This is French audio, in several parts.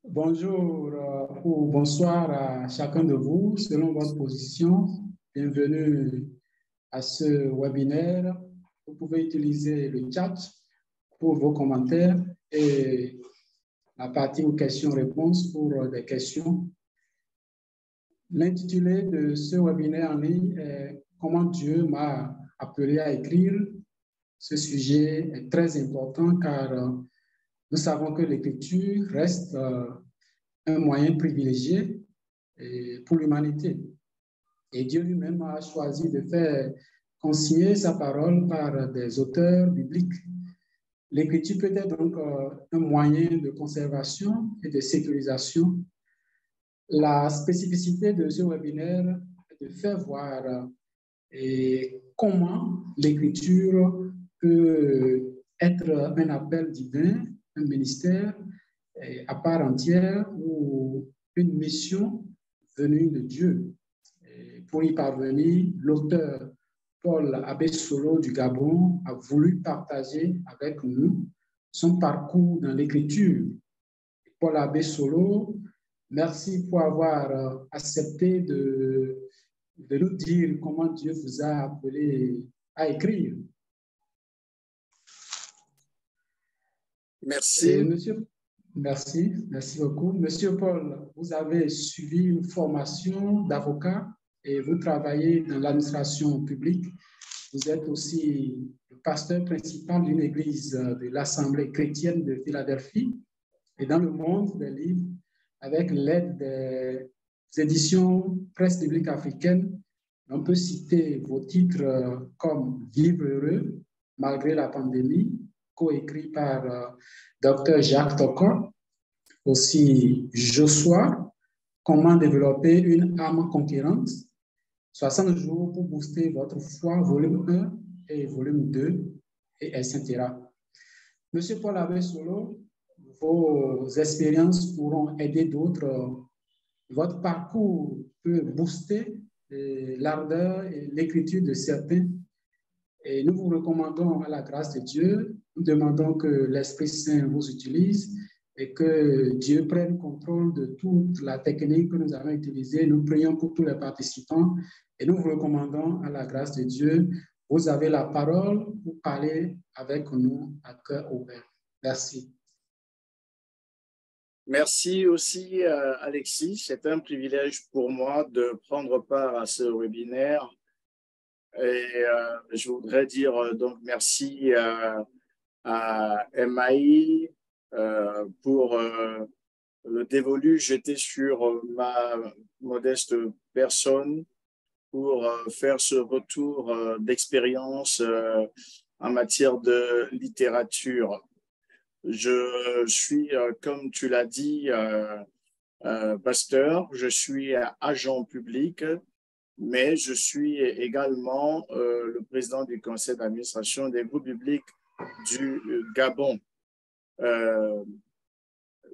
Bonjour ou bonsoir à chacun de vous, selon votre position. Bienvenue à ce webinaire. Vous pouvez utiliser le chat pour vos commentaires et la partie aux questions-réponses pour des questions. L'intitulé de ce webinaire en ligne est « Comment Dieu m'a appelé à écrire ». Ce sujet est très important car nous savons que l'écriture reste un moyen privilégié pour l'humanité. Et Dieu lui-même a choisi de faire consigner sa parole par des auteurs bibliques. L'écriture peut être donc un moyen de conservation et de sécurisation. La spécificité de ce webinaire est de faire voir comment l'écriture peut être un appel divin, un ministère à part entière ou une mission venue de Dieu. Et pour y parvenir, l'auteur Paul Abessolo du Gabon a voulu partager avec nous son parcours dans l'écriture. Paul Abessolo, merci pour avoir accepté de nous dire comment Dieu vous a appelé à écrire. Merci. Merci beaucoup. Monsieur Paul, vous avez suivi une formation d'avocat et vous travaillez dans l'administration publique. Vous êtes aussi le pasteur principal d'une église de l'Assemblée chrétienne de Philadelphie et dans le monde des livres, avec l'aide des éditions Presse biblique africaine. On peut citer vos titres comme Vivre heureux malgré la pandémie, coécrit par Dr. Jacques Tokor, aussi Joshua, comment développer une âme conquérante, 60 jours pour booster votre foi, volume 1 et volume 2, et etc. Monsieur Paul Abessolo, vos expériences pourront aider d'autres. Votre parcours peut booster l'ardeur et l'écriture de certains. Et nous vous recommandons à la grâce de Dieu. Nous demandons que l'Esprit Saint vous utilise et que Dieu prenne contrôle de toute la technique que nous allons utiliser. Nous prions pour tous les participants et nous vous recommandons à la grâce de Dieu. Vous avez la parole pour parler avec nous à cœur ouvert. Merci. Merci aussi, Alexis. C'est un privilège pour moi de prendre part à ce webinaire. Et je voudrais dire donc merci à MAI pour le dévolu jeté sur ma modeste personne pour faire ce retour d'expérience en matière de littérature. Je suis, comme tu l'as dit, pasteur, je suis agent public, mais je suis également le président du conseil d'administration des groupes bibliques du Gabon.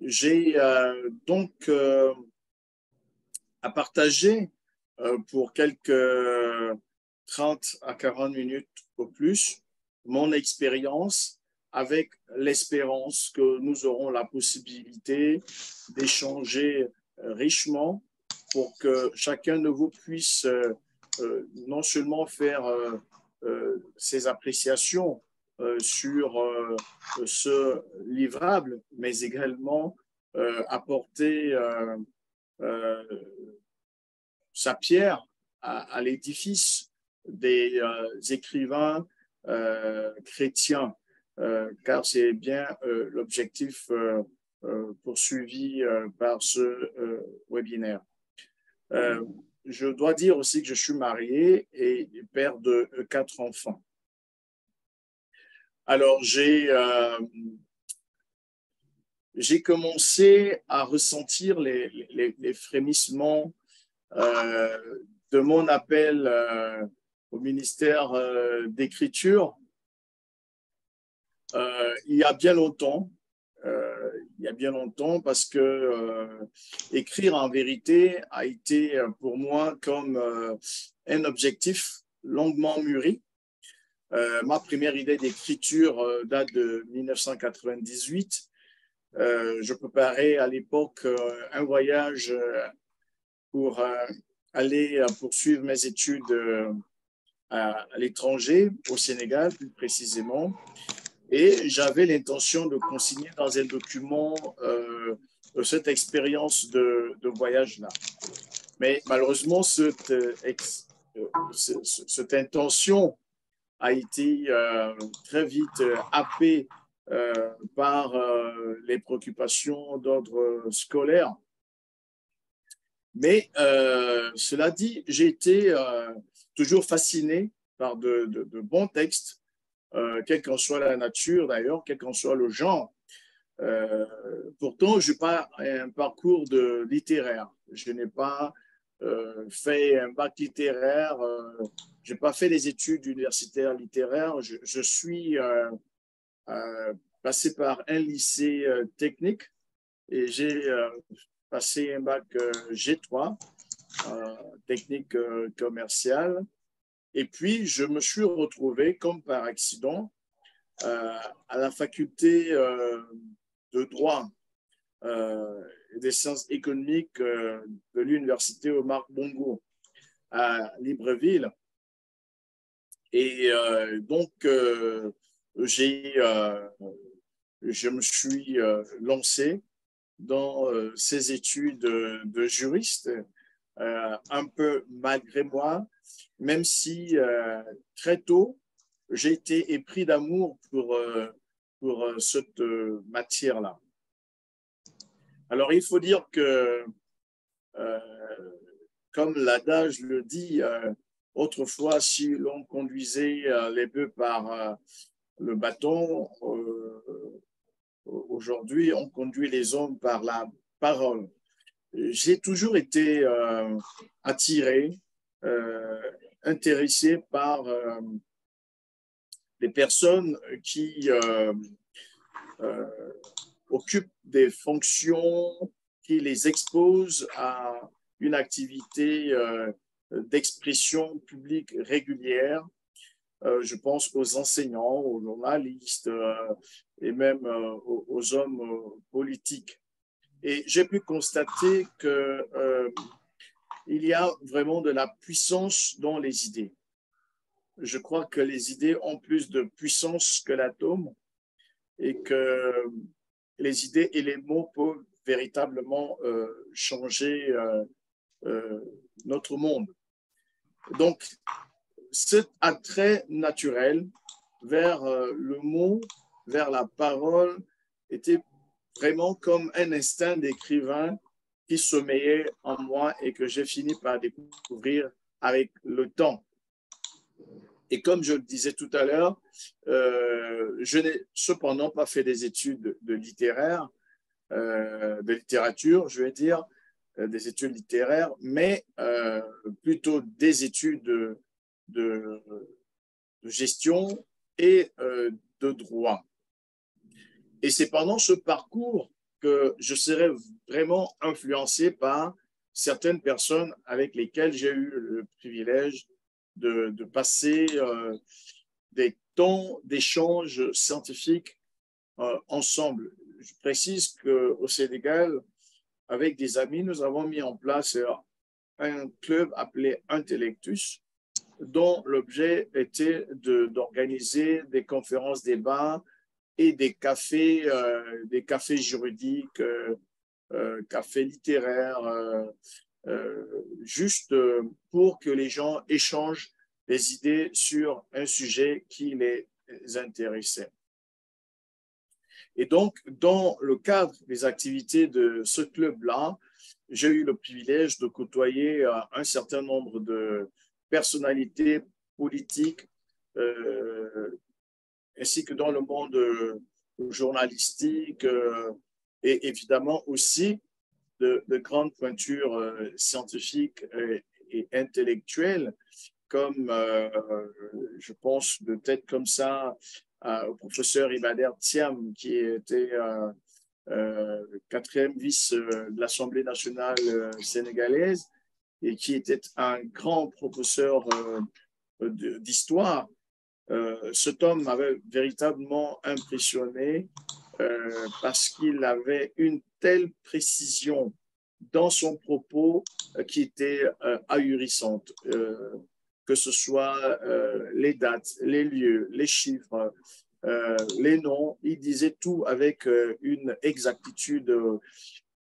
J'ai donc à partager pour quelques 30 à 40 minutes au plus mon expérience avec l'espérance que nous aurons la possibilité d'échanger richement pour que chacun de vous puisse non seulement faire ses appréciations sur ce livrable, mais également apporter sa pierre à l'édifice des écrivains chrétiens, car c'est bien l'objectif poursuivi par ce webinaire. Je dois dire aussi que je suis marié et père de 4 enfants. Alors, j'ai commencé à ressentir les frémissements de mon appel au ministère d'écriture il y a bien longtemps. Parce que écrire en vérité a été pour moi comme un objectif longuement mûri. Ma première idée d'écriture date de 1998 Je préparais à l'époque un voyage pour aller poursuivre mes études à l'étranger, au Sénégal plus précisément. Et j'avais l'intention de consigner dans un document cette expérience de voyage-là. Mais malheureusement, cette intention a été très vite happée par les préoccupations d'ordre scolaire. Mais cela dit, j'ai été toujours fasciné par de bons textes, quelle qu'en soit la nature d'ailleurs, quel qu'en soit le genre. Pourtant, je n'ai pas un parcours de littéraire. Je n'ai pas fait un bac littéraire, je n'ai pas fait des études universitaires littéraires. Je suis passé par un lycée technique et j'ai passé un bac G3, technique commerciale. Et puis, je me suis retrouvé, comme par accident, à la faculté de droit et des sciences économiques de l'université Omar Bongo à Libreville. Et donc, je me suis lancé dans ces études de juriste, un peu malgré moi, même si très tôt, j'ai été épris d'amour pour cette matière-là. Alors, il faut dire que, comme l'adage le dit, autrefois, si l'on conduisait les bœufs par le bâton, aujourd'hui, on conduit les hommes par la parole. J'ai toujours été attiré, intéressé par les personnes qui occupent des fonctions qui les exposent à une activité d'expression publique régulière. Je pense aux enseignants, aux journalistes et même aux hommes politiques. Et j'ai pu constater qu'il y a vraiment de la puissance dans les idées. Je crois que les idées ont plus de puissance que l'atome et que les idées et les mots peuvent véritablement changer notre monde. Donc, cet attrait naturel vers le mot, vers la parole, était vraiment comme un instinct d'écrivain qui sommeillait en moi et que j'ai fini par découvrir avec le temps. Et comme je le disais tout à l'heure, je n'ai cependant pas fait des études de littérature, je vais dire, des études littéraires, mais plutôt des études de gestion et de droit. Et c'est pendant ce parcours que je serais vraiment influencé par certaines personnes avec lesquelles j'ai eu le privilège de passer des temps d'échange scientifique ensemble. Je précise qu'au Sénégal, avec des amis, nous avons mis en place un club appelé Intellectus, dont l'objet était d'organiser des conférences débats et des cafés juridiques, cafés littéraires, juste pour que les gens échangent des idées sur un sujet qui les intéressait. Et donc, dans le cadre des activités de ce club-là, j'ai eu le privilège de côtoyer un certain nombre de personnalités politiques, ainsi que dans le monde journalistique et évidemment aussi de grandes pointures scientifiques et intellectuelles, comme je pense de tête comme ça au professeur Ibader Thiam, qui était quatrième vice de l'Assemblée nationale sénégalaise et qui était un grand professeur d'histoire. Cet homme m'avait véritablement impressionné parce qu'il avait une telle précision dans son propos qui était ahurissante, que ce soit les dates, les lieux, les chiffres, les noms. Il disait tout avec une exactitude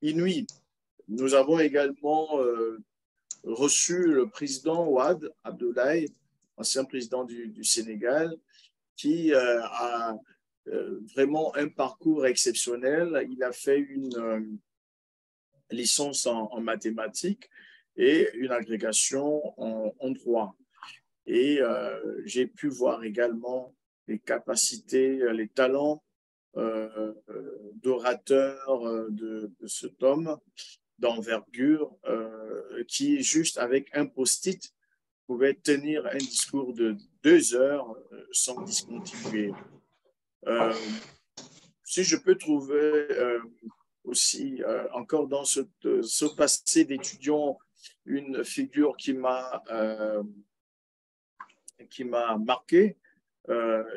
inouïe. Nous avons également reçu le président Ouad Abdoulaye, ancien président du Sénégal, qui a vraiment un parcours exceptionnel. Il a fait une licence en mathématiques et une agrégation en droit. Et j'ai pu voir également les capacités, les talents d'orateur de cet homme d'envergure qui, juste avec un post-it, pouvait tenir un discours de 2 heures sans discontinuer. Si je peux trouver aussi, encore dans ce passé d'étudiant, une figure qui m'a marqué,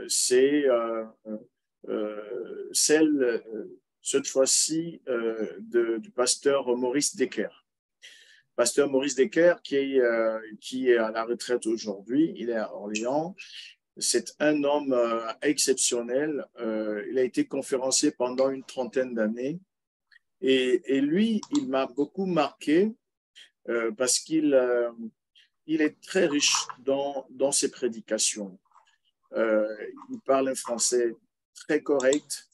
c'est celle, cette fois-ci, du pasteur Maurice Decker. Pasteur Maurice Decker, qui est à la retraite aujourd'hui, il est à Orléans. C'est un homme exceptionnel. Il a été conférencier pendant une trentaine d'années. Et lui, il m'a beaucoup marqué parce qu'il est très riche dans ses prédications. Il parle un français très correct.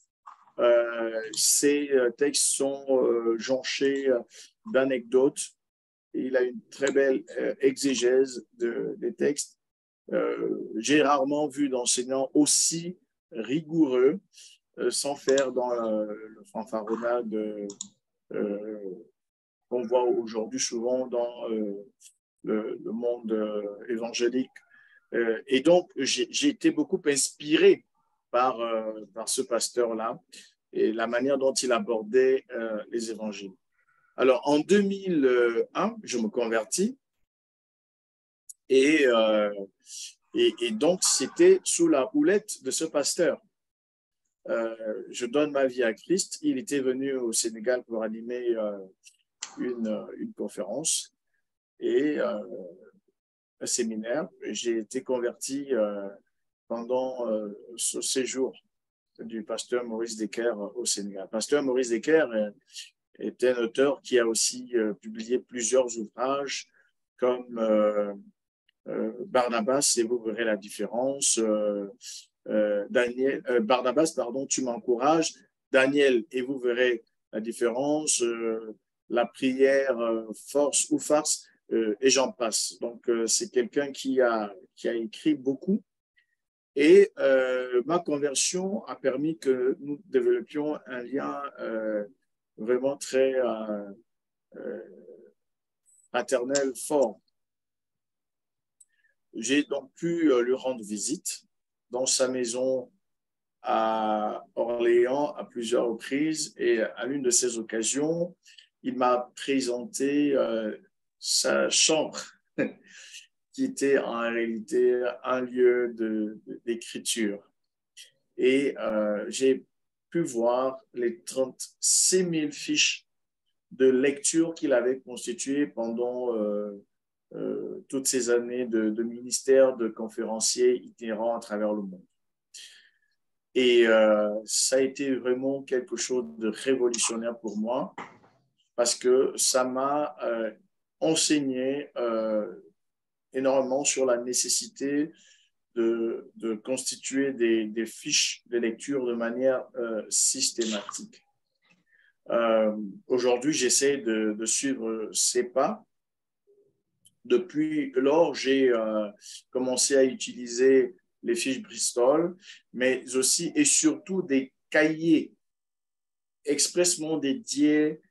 Ses textes sont jonchés d'anecdotes. Il a une très belle exégèse des textes. J'ai rarement vu d'enseignant aussi rigoureux, sans faire dans le fanfaronnade qu'on voit aujourd'hui souvent dans le monde évangélique. Et donc, j'ai été beaucoup inspiré par ce pasteur-là et la manière dont il abordait les évangiles. Alors, en 2001, je me convertis et donc, c'était sous la houlette de ce pasteur. Je donne ma vie à Christ. Il était venu au Sénégal pour animer une conférence et un séminaire. J'ai été converti pendant ce séjour du pasteur Maurice Decker au Sénégal. Pasteur Maurice Decker est un auteur qui a aussi publié plusieurs ouvrages comme Barnabas et vous verrez la différence. Barnabas, pardon, tu m'encourages. Daniel et vous verrez la différence. La prière, force ou farce, et j'en passe. Donc, c'est quelqu'un qui a écrit beaucoup. Et ma conversion a permis que nous développions un lien vraiment très fraternel, fort. J'ai donc pu lui rendre visite dans sa maison à Orléans à plusieurs reprises et à l'une de ces occasions, il m'a présenté sa chambre qui était en réalité un lieu d'écriture. Et j'ai pu voir les 36 000 fiches de lecture qu'il avait constituées pendant toutes ces années de ministère, de conférencier itinérant à travers le monde. Et ça a été vraiment quelque chose de révolutionnaire pour moi parce que ça m'a enseigné énormément sur la nécessité de constituer des fiches de lecture de manière systématique. Aujourd'hui, j'essaie de suivre ces pas. Depuis lors, j'ai commencé à utiliser les fiches Bristol, mais aussi et surtout des cahiers expressément dédiés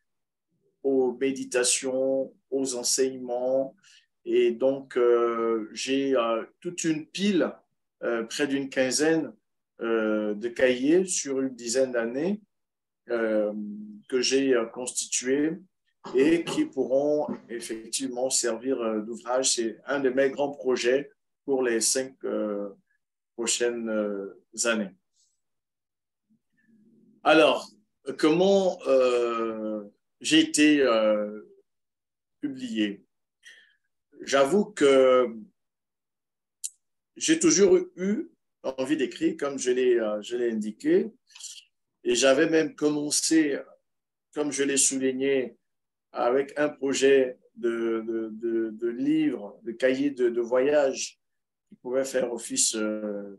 aux méditations, aux enseignements. Et donc, j'ai toute une pile, près d'une quinzaine de cahiers sur une dizaine d'années que j'ai constitués et qui pourront effectivement servir d'ouvrage. C'est un de mes grands projets pour les 5 prochaines années. Alors, comment j'ai été publié? J'avoue que j'ai toujours eu envie d'écrire, comme je l'ai indiqué, et j'avais même commencé, comme je l'ai souligné, avec un projet de livre, de cahier de voyage qui pouvait faire office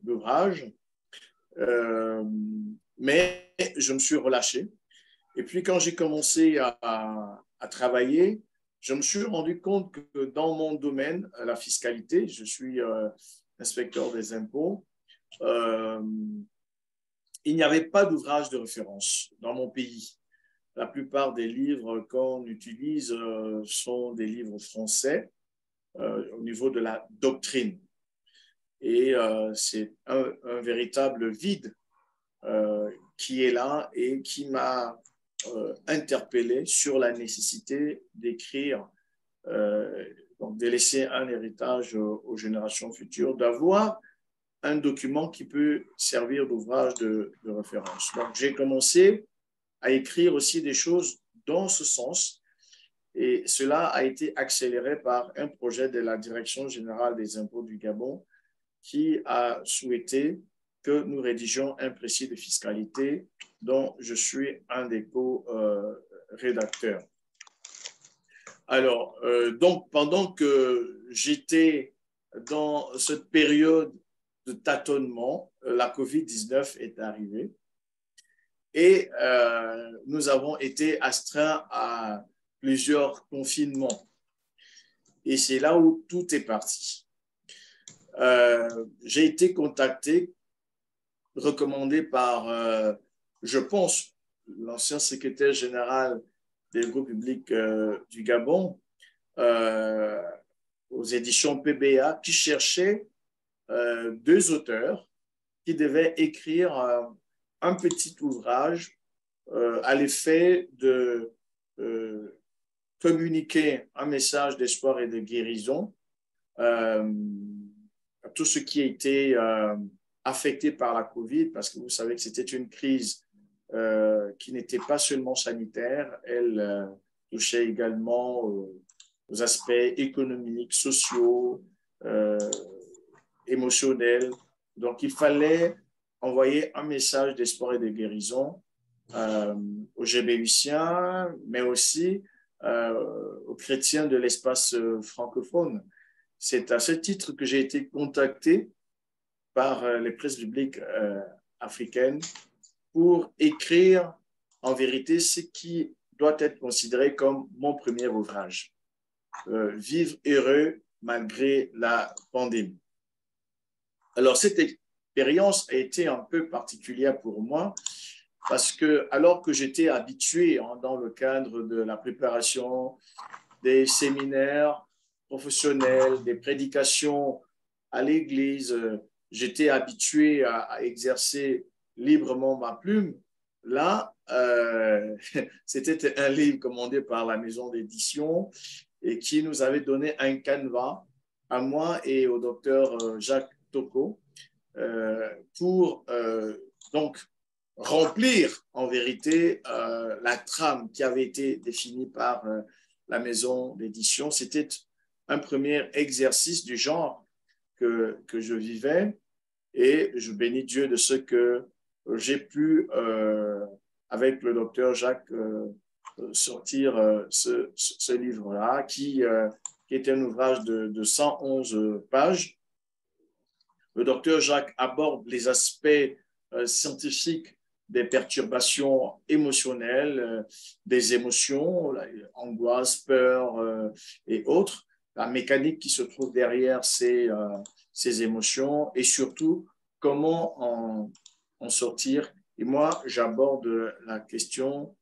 d'ouvrage. Mais je me suis relâché. Et puis, quand j'ai commencé à travailler, je me suis rendu compte que dans mon domaine, la fiscalité, je suis inspecteur des impôts, il n'y avait pas d'ouvrage de référence dans mon pays. La plupart des livres qu'on utilise sont des livres français au niveau de la doctrine. Et c'est un véritable vide qui est là et qui m'a interpellé sur la nécessité d'écrire, donc de laisser un héritage aux générations futures, d'avoir un document qui peut servir d'ouvrage de référence. Donc, j'ai commencé à écrire aussi des choses dans ce sens et cela a été accéléré par un projet de la Direction générale des impôts du Gabon qui a souhaité que nous rédigions un précis de fiscalité dont je suis un des co-rédacteurs. Alors, donc, pendant que j'étais dans cette période de tâtonnement, la COVID-19 est arrivée et nous avons été astreints à plusieurs confinements. Et c'est là où tout est parti. J'ai été contacté, recommandé par, je pense, l'ancien secrétaire général des groupes publics du Gabon, aux éditions PBA, qui cherchait deux auteurs qui devaient écrire un petit ouvrage à l'effet de communiquer un message d'espoir et de guérison à tout ce qui a été affecté par la COVID, parce que vous savez que c'était une crise qui n'était pas seulement sanitaire, elle touchait également aux aspects économiques, sociaux, émotionnels. Donc, il fallait envoyer un message d'espoir et de guérison aux Gébélusiens, mais aussi aux chrétiens de l'espace francophone. C'est à ce titre que j'ai été contacté par les presses bibliques africaines pour écrire en vérité ce qui doit être considéré comme mon premier ouvrage, Vivre heureux malgré la pandémie. Alors, cette expérience a été un peu particulière pour moi parce que, alors que j'étais habitué dans le cadre de la préparation des séminaires professionnels, des prédications à l'église, j'étais habitué à exercer librement ma plume. Là, c'était un livre commandé par la maison d'édition et qui nous avait donné un canevas à moi et au docteur Jacques Toko pour donc remplir en vérité la trame qui avait été définie par la maison d'édition. C'était un premier exercice du genre que je vivais et je bénis Dieu de ce que j'ai pu, avec le docteur Jacques, sortir ce livre-là qui est un ouvrage de 111 pages. Le docteur Jacques aborde les aspects scientifiques des perturbations émotionnelles, des émotions, angoisse, peur et autres, la mécanique qui se trouve derrière ces émotions et surtout comment en sortir. Et moi, j'aborde la question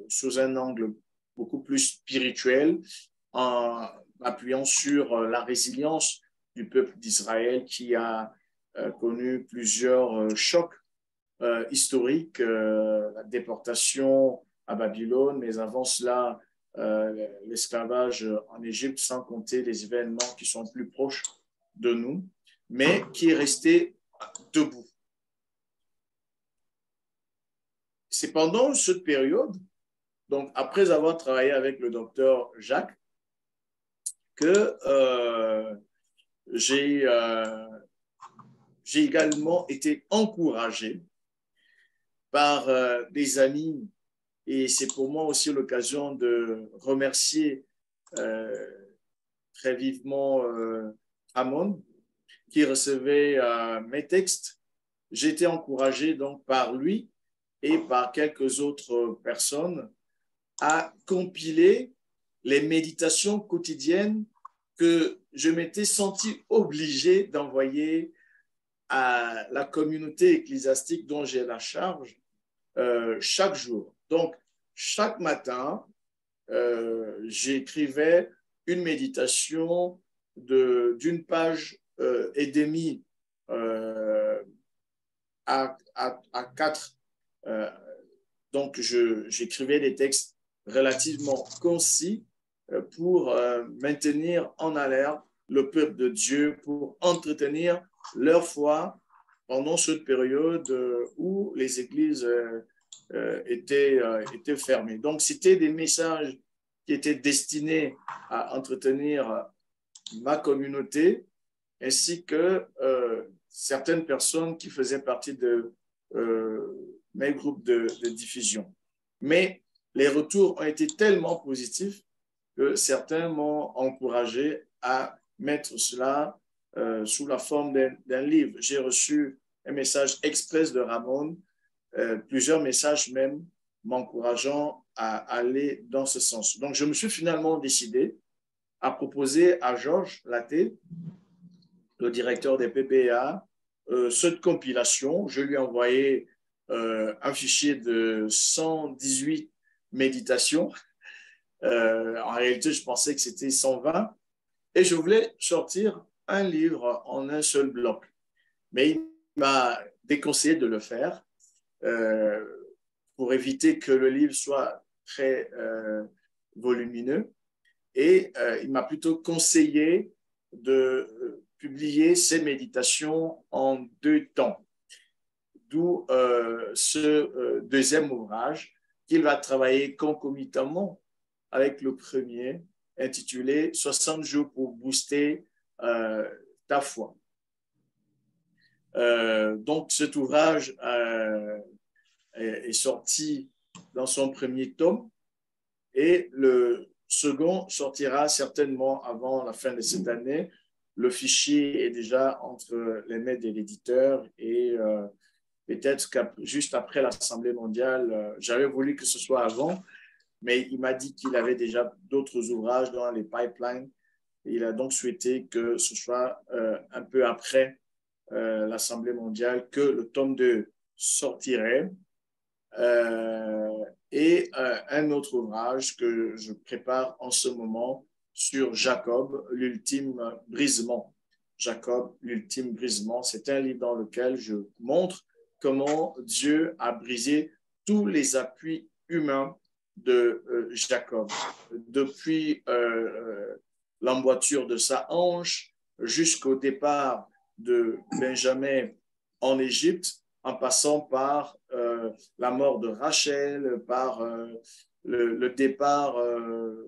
sous un angle beaucoup plus spirituel en appuyant sur la résilience du peuple d'Israël qui a connu plusieurs chocs historiques, la déportation à Babylone, mais avant cela, l'esclavage en Égypte, sans compter les événements qui sont plus proches de nous, mais qui est resté debout. c'est pendant cette période, donc après avoir travaillé avec le docteur Jacques, que j'ai également été encouragé par des amis, et c'est pour moi aussi l'occasion de remercier très vivement Ramon, qui recevait mes textes. J'ai été encouragé donc par lui et par quelques autres personnes à compiler les méditations quotidiennes que je m'étais senti obligé d'envoyer à la communauté ecclésiastique dont j'ai la charge chaque jour. Donc, chaque matin, j'écrivais une méditation d'une page et demie à 4. Donc, j'écrivais des textes relativement concis pour maintenir en alerte le peuple de Dieu, pour entretenir leur foi pendant cette période où les églises étaient fermées. Donc, c'était des messages qui étaient destinés à entretenir ma communauté, ainsi que certaines personnes qui faisaient partie de mes groupes de diffusion. Mais les retours ont été tellement positifs que certains m'ont encouragé à mettre cela sous la forme d'un livre. J'ai reçu un message express de Ramon, plusieurs messages même m'encourageant à aller dans ce sens. Donc, je me suis finalement décidé à proposer à Georges Laté, le directeur des PPA, cette compilation. Je lui ai envoyé un fichier de 118 méditations. En réalité, je pensais que c'était 120. Et je voulais sortir un livre en un seul bloc. Mais il m'a déconseillé de le faire pour éviter que le livre soit très volumineux. Et il m'a plutôt conseillé de publier ces méditations en 2 temps. D'où ce deuxième ouvrage qu'il va travailler concomitamment avec le premier, intitulé « 60 jours pour booster ta foi ». Donc, cet ouvrage est sorti dans son premier tome et le second sortira certainement avant la fin de cette année. Le fichier est déjà entre les mains de l'éditeur et peut-être juste après l'Assemblée mondiale, j'avais voulu que ce soit avant, mais il m'a dit qu'il avait déjà d'autres ouvrages dans les pipelines. Il a donc souhaité que ce soit un peu après l'Assemblée mondiale que le tome 2 sortirait. Et un autre ouvrage que je prépare en ce moment sur Jacob, l'ultime brisement. Jacob, l'ultime brisement, c'est un livre dans lequel je montre comment Dieu a brisé tous les appuis humains de Jacob, depuis l'emboîture de sa hanche jusqu'au départ de Benjamin en Égypte, en passant par la mort de Rachel, par le départ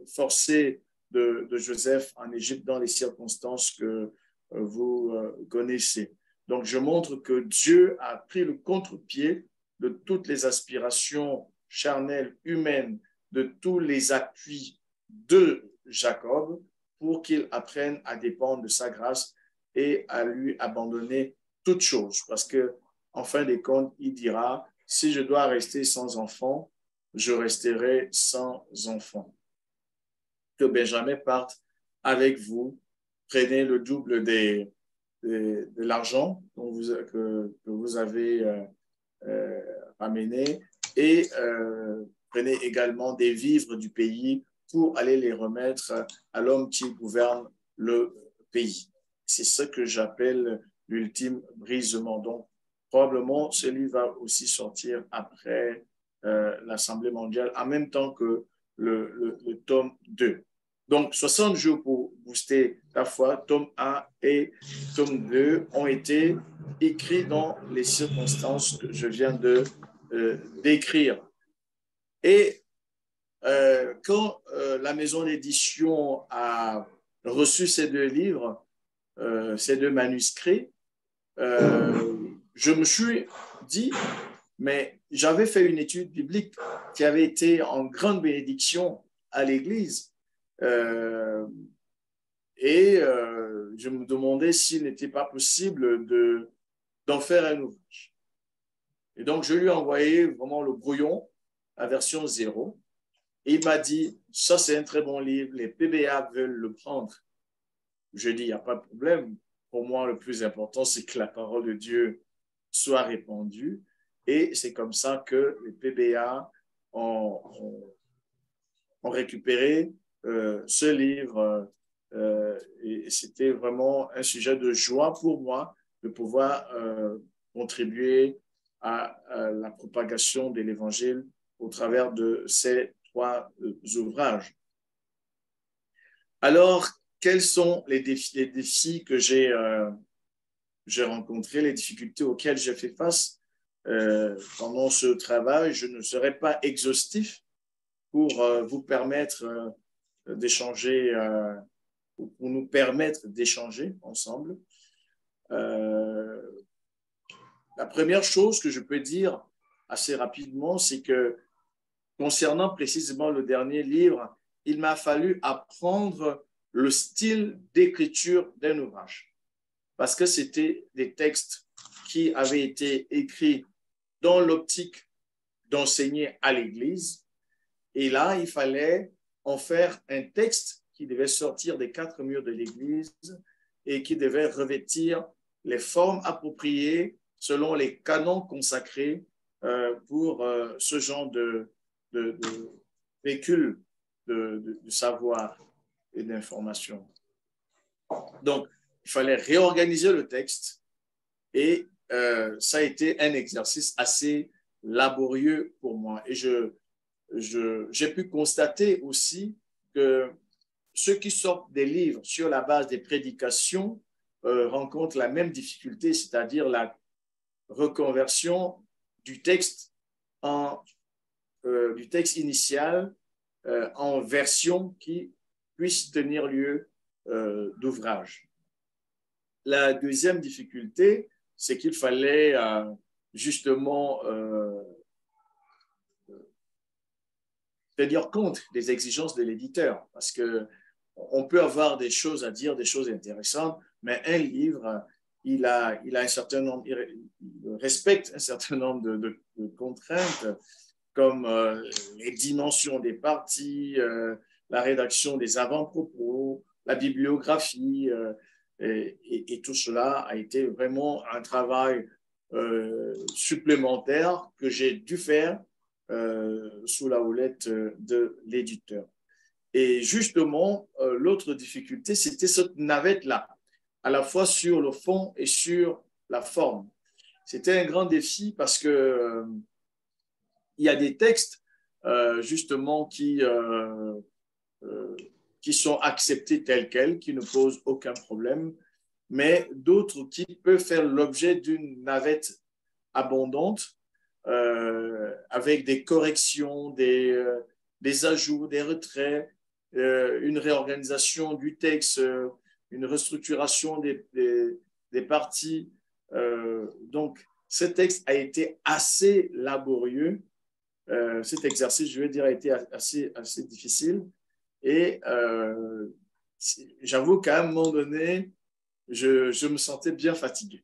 forcé de Joseph en Égypte dans les circonstances que vous connaissez. Donc, je montre que Dieu a pris le contre-pied de toutes les aspirations charnelles, humaines, de tous les appuis de Jacob pour qu'il apprenne à dépendre de sa grâce et à lui abandonner toutes choses. Parce que, en fin de compte, il dira, si je dois rester sans enfant, je resterai sans enfant. Que Benjamin parte avec vous, prenez le double de l'argent que vous avez ramené et prenez également des vivres du pays pour aller les remettre à l'homme qui gouverne le pays. C'est ce que j'appelle l'ultime brisement. Donc, probablement, celui va aussi sortir après l'Assemblée mondiale, en même temps que le tome 2. Donc, 60 jours pour booster ta foi, tome 1 et tome 2 ont été écrits dans les circonstances que je viens de d'écrire. Et quand la maison d'édition a reçu ces deux livres, ces deux manuscrits, je me suis dit, mais j'avais fait une étude biblique qui avait été en grande bénédiction à l'Église. Je me demandais s'il n'était pas possible d'en faire un ouvrage. Et donc, je lui ai envoyé vraiment le brouillon, la version 0. Et il m'a dit, ça c'est un très bon livre, les PBA veulent le prendre. Je dis, il n'y a pas de problème. Pour moi, le plus important, c'est que la parole de Dieu soit répandue. Et c'est comme ça que les PBA ont récupéré ce livre. Et c'était vraiment un sujet de joie pour moi de pouvoir contribuer à la propagation de l'Évangile au travers de ces 3 ouvrages. Alors, quels sont les défis que j'ai rencontrés, les difficultés auxquelles j'ai fait face pendant ce travail? Je ne serai pas exhaustif pour vous permettre d'échanger, pour nous permettre d'échanger ensemble. La première chose que je peux dire assez rapidement, c'est que concernant précisément le dernier livre, il m'a fallu apprendre le style d'écriture d'un ouvrage parce que c'était des textes qui avaient été écrits dans l'optique d'enseigner à l'Église. Et là, il fallait en faire un texte qui devait sortir des 4 murs de l'Église et qui devait revêtir les formes appropriées selon les canons consacrés pour ce genre de véhicule de savoir et d'information. Donc, il fallait réorganiser le texte et ça a été un exercice assez laborieux pour moi. Et j'ai pu constater aussi que ceux qui sortent des livres sur la base des prédications rencontrent la même difficulté, c'est-à-dire la reconversion du texte du texte initial en version qui puisse tenir lieu d'ouvrage. La deuxième difficulté, c'est qu'il fallait justement tenir compte des exigences de l'éditeur, parce qu'on peut avoir des choses à dire, des choses intéressantes, mais un livre, il a un certain nombre, il respecte un certain nombre de contraintes, comme les dimensions des parties, la rédaction des avant-propos, la bibliographie, et tout cela a été vraiment un travail supplémentaire que j'ai dû faire sous la houlette de l'éditeur. Et justement, l'autre difficulté, c'était cette navette-là, à la fois sur le fond et sur la forme. C'était un grand défi parce que il y a des textes justement qui sont acceptés tels quels, qui ne posent aucun problème, mais d'autres qui peuvent faire l'objet d'une navette abondante avec des corrections, des ajouts, des retraits, une réorganisation du texte, une restructuration des parties. Donc, ce texte a été assez laborieux. Cet exercice, je veux dire, a été assez difficile. Et j'avoue qu'à un moment donné, je me sentais bien fatigué.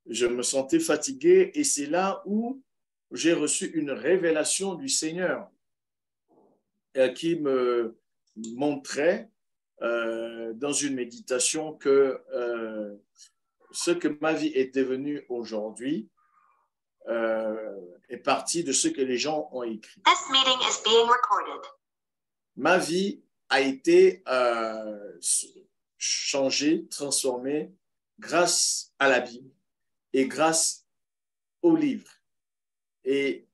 Je me sentais fatigué et c'est là où j'ai reçu une révélation du Seigneur qui me montrait dans une méditation que ce que ma vie est devenue aujourd'hui est parti de ce que les gens ont écrit. This meeting is being recorded. Ma vie a été changée, transformée grâce à la Bible et grâce au livre. Et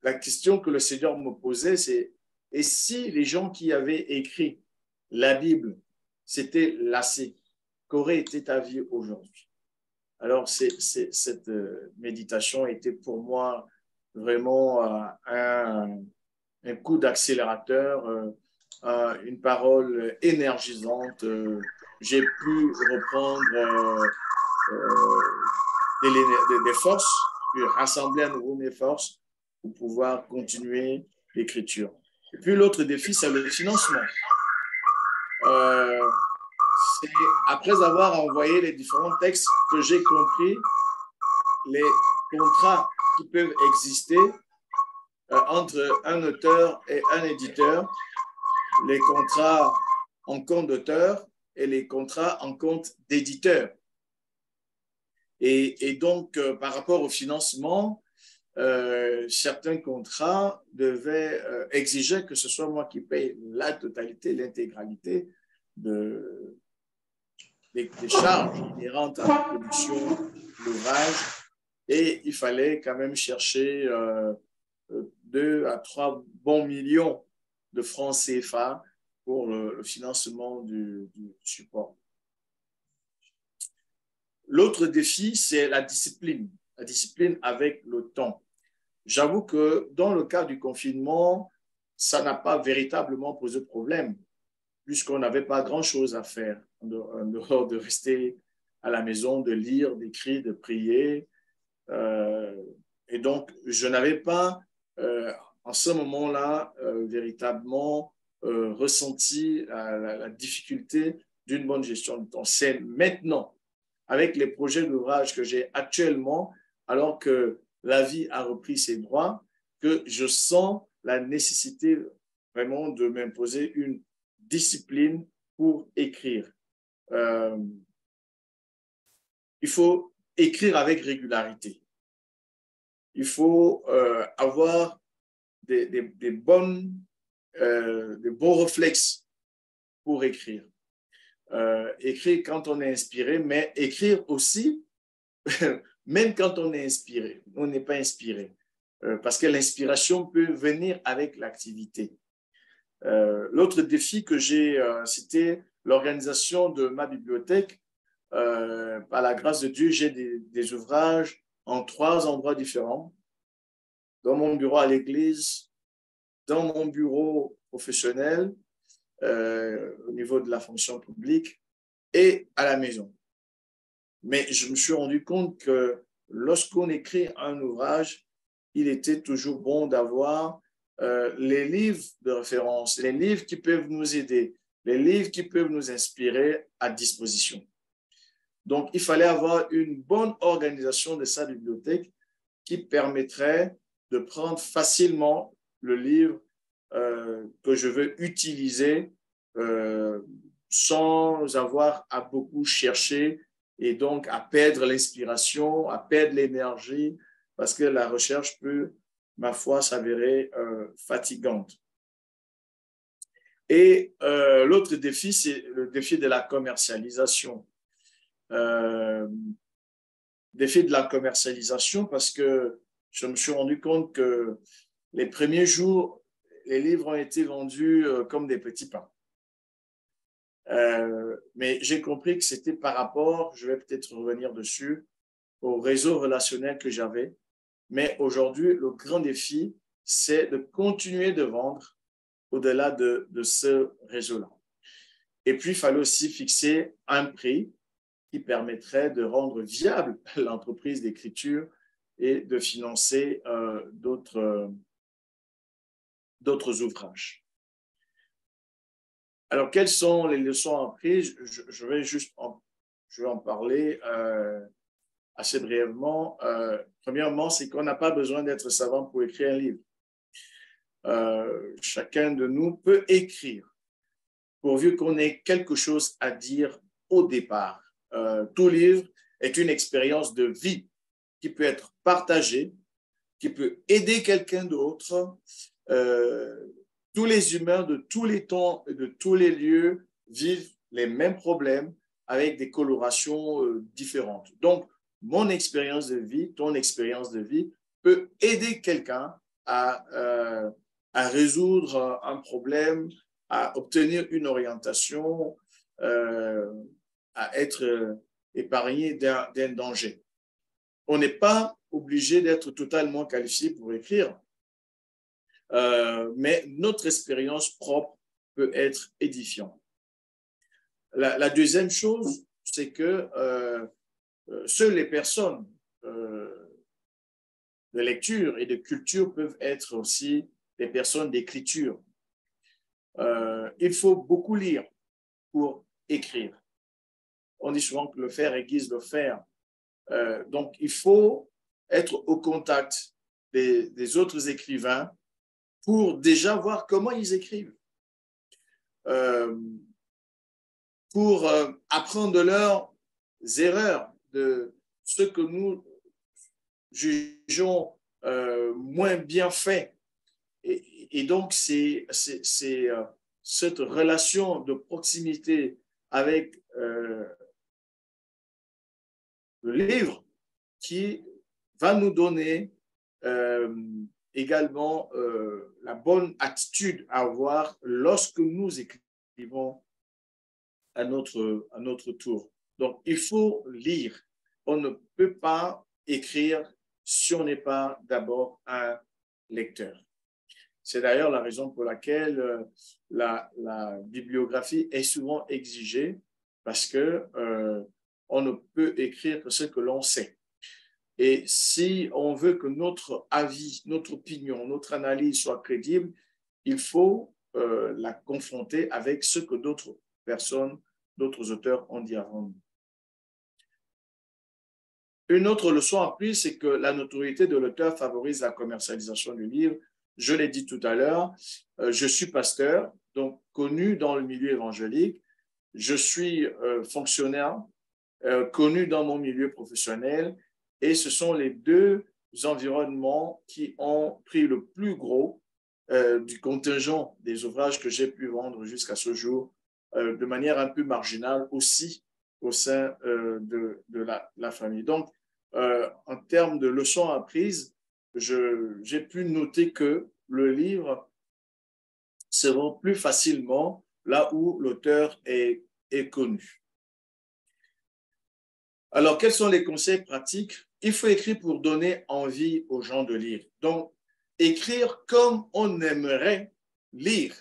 la question que le Seigneur me posait, c'est et si les gens qui avaient écrit la Bible s'étaient lassés, qu'aurait été ta vie aujourd'hui? Alors, cette méditation était pour moi vraiment un coup d'accélérateur, une parole énergisante. J'ai pu reprendre des forces, puis rassembler à nouveau mes forces pour pouvoir continuer l'écriture. Et puis l'autre défi, c'est le financement. Après avoir envoyé les différents textes que j'ai compris, les contrats qui peuvent exister entre un auteur et un éditeur, les contrats en compte d'auteur et les contrats en compte d'éditeur. Et donc, par rapport au financement, certains contrats devaient exiger que ce soit moi qui paye la totalité, l'intégralité des charges inhérentes à la production de l'ouvrage. Et il fallait quand même chercher 2 à 3 bons millions de francs CFA pour le financement du support. L'autre défi, c'est la discipline avec le temps. J'avoue que dans le cas du confinement, ça n'a pas véritablement posé problème, puisqu'on n'avait pas grand-chose à faire en dehors de rester à la maison, de lire, d'écrire, de prier. Et donc, je n'avais pas, en ce moment-là, véritablement ressenti la difficulté d'une bonne gestion du temps. C'est maintenant, avec les projets d'ouvrage que j'ai actuellement, alors que la vie a repris ses droits, que je sens la nécessité vraiment de m'imposer une discipline pour écrire. Il faut écrire avec régularité. Il faut avoir des bons réflexes pour écrire. Écrire quand on est inspiré, mais écrire aussi, même quand on est inspiré, on n'est pas inspiré, parce que l'inspiration peut venir avec l'activité. L'autre défi que j'ai, c'était l'organisation de ma bibliothèque. Par la grâce de Dieu, j'ai des ouvrages en 3 endroits différents, dans mon bureau à l'église, dans mon bureau professionnel, au niveau de la fonction publique et à la maison. Mais je me suis rendu compte que lorsqu'on écrit un ouvrage, il était toujours bon d'avoir les livres de référence, les livres qui peuvent nous aider, les livres qui peuvent nous inspirer à disposition. Donc, il fallait avoir une bonne organisation de sa bibliothèque qui permettrait de prendre facilement le livre que je veux utiliser sans avoir à beaucoup chercher et donc à perdre l'inspiration, à perdre l'énergie, parce que la recherche peut, ma foi, s'avérer fatigante. Et l'autre défi, c'est le défi de la commercialisation. Défi de la commercialisation parce que je me suis rendu compte que les premiers jours, les livres ont été vendus comme des petits pains. Mais j'ai compris que c'était par rapport, je vais peut-être revenir dessus, au réseau relationnel que j'avais. Mais aujourd'hui, le grand défi, c'est de continuer de vendre au-delà de ce réseau-là. Et puis, il fallait aussi fixer un prix qui permettrait de rendre viable l'entreprise d'écriture et de financer d'autres ouvrages. Alors, quelles sont les leçons apprises? Je vais en parler assez brièvement. Premièrement, c'est qu'on n'a pas besoin d'être savant pour écrire un livre. Chacun de nous peut écrire, pourvu qu'on ait quelque chose à dire au départ. Tout livre est une expérience de vie qui peut être partagée, qui peut aider quelqu'un d'autre. Tous les humains de tous les temps et de tous les lieux vivent les mêmes problèmes avec des colorations différentes. Donc, mon expérience de vie, ton expérience de vie peut aider quelqu'un à résoudre un problème, à obtenir une orientation, à être épargné d'un danger. On n'est pas obligé d'être totalement qualifié pour écrire, mais notre expérience propre peut être édifiante. La deuxième chose, c'est que seules les personnes de lecture et de culture peuvent être aussi des personnes d'écriture. Il faut beaucoup lire pour écrire. On dit souvent que le faire aiguise le faire. Donc, il faut être au contact des autres écrivains pour déjà voir comment ils écrivent, pour apprendre de leurs erreurs, de ce que nous jugeons moins bien fait. Et donc, c'est cette relation de proximité avec le livre qui va nous donner également la bonne attitude à avoir lorsque nous écrivons à notre tour. Donc, il faut lire. On ne peut pas écrire si on n'est pas d'abord un lecteur. C'est d'ailleurs la raison pour laquelle la bibliographie est souvent exigée, parce que on ne peut écrire que ce que l'on sait. Et si on veut que notre avis, notre opinion, notre analyse soit crédible, il faut la confronter avec ce que d'autres personnes, d'autres auteurs ont dit avant nous. Une autre leçon apprise, c'est que la notoriété de l'auteur favorise la commercialisation du livre. Je l'ai dit tout à l'heure, je suis pasteur, donc connu dans le milieu évangélique. Je suis fonctionnaire, connu dans mon milieu professionnel, et ce sont les deux environnements qui ont pris le plus gros du contingent des ouvrages que j'ai pu vendre jusqu'à ce jour, de manière un peu marginale aussi au sein de la famille. Donc, en termes de leçons apprises, j'ai pu noter que le livre se vend plus facilement là où l'auteur est connu. Alors, quels sont les conseils pratiques? Il faut écrire pour donner envie aux gens de lire. Donc, écrire comme on aimerait lire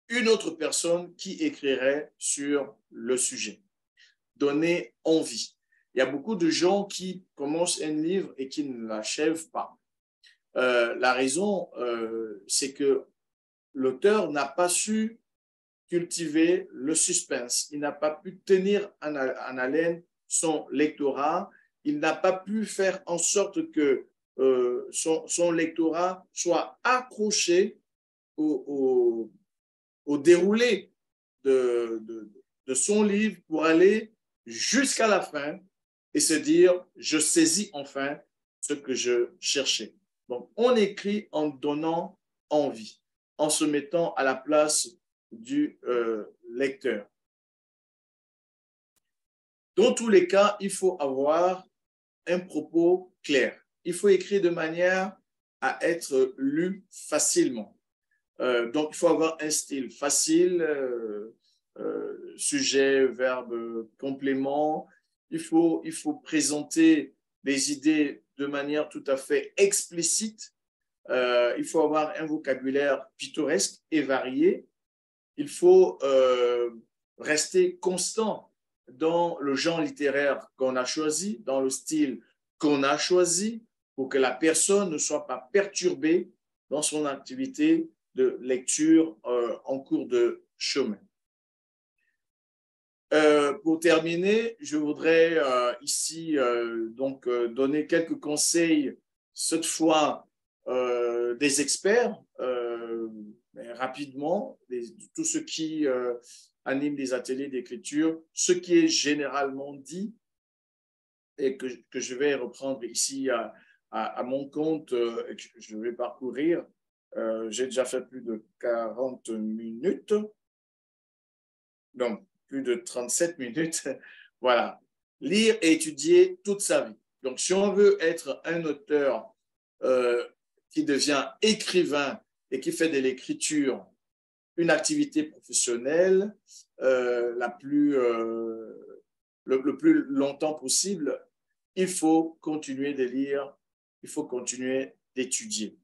une autre personne qui écrirait sur le sujet. Donner envie. Il y a beaucoup de gens qui commencent un livre et qui ne l'achèvent pas. La raison, c'est que l'auteur n'a pas su cultiver le suspense. Il n'a pas pu tenir en haleine son lectorat. Il n'a pas pu faire en sorte que son lectorat soit accroché au déroulé de son livre pour aller jusqu'à la fin et se dire, je saisis enfin ce que je cherchais. Donc, on écrit en donnant envie, en se mettant à la place du lecteur. Dans tous les cas, il faut avoir un propos clair. Il faut écrire de manière à être lu facilement. Donc, il faut avoir un style facile, sujet, verbe, complément. Il faut présenter des idées de manière tout à fait explicite. Il faut avoir un vocabulaire pittoresque et varié. Il faut rester constant dans le genre littéraire qu'on a choisi, dans le style qu'on a choisi, pour que la personne ne soit pas perturbée dans son activité de lecture en cours de chemin. Pour terminer, je voudrais ici donc donner quelques conseils, cette fois des experts, mais rapidement, tout ce qui anime des ateliers d'écriture, ce qui est généralement dit et que je vais reprendre ici à mon compte, et que je vais parcourir. J'ai déjà fait plus de 40 minutes, donc plus de 37 minutes. Voilà. Lire et étudier toute sa vie. Donc, si on veut être un auteur qui devient écrivain et qui fait de l'écriture une activité professionnelle, la plus le plus longtemps possible, il faut continuer de lire, il faut continuer d'étudier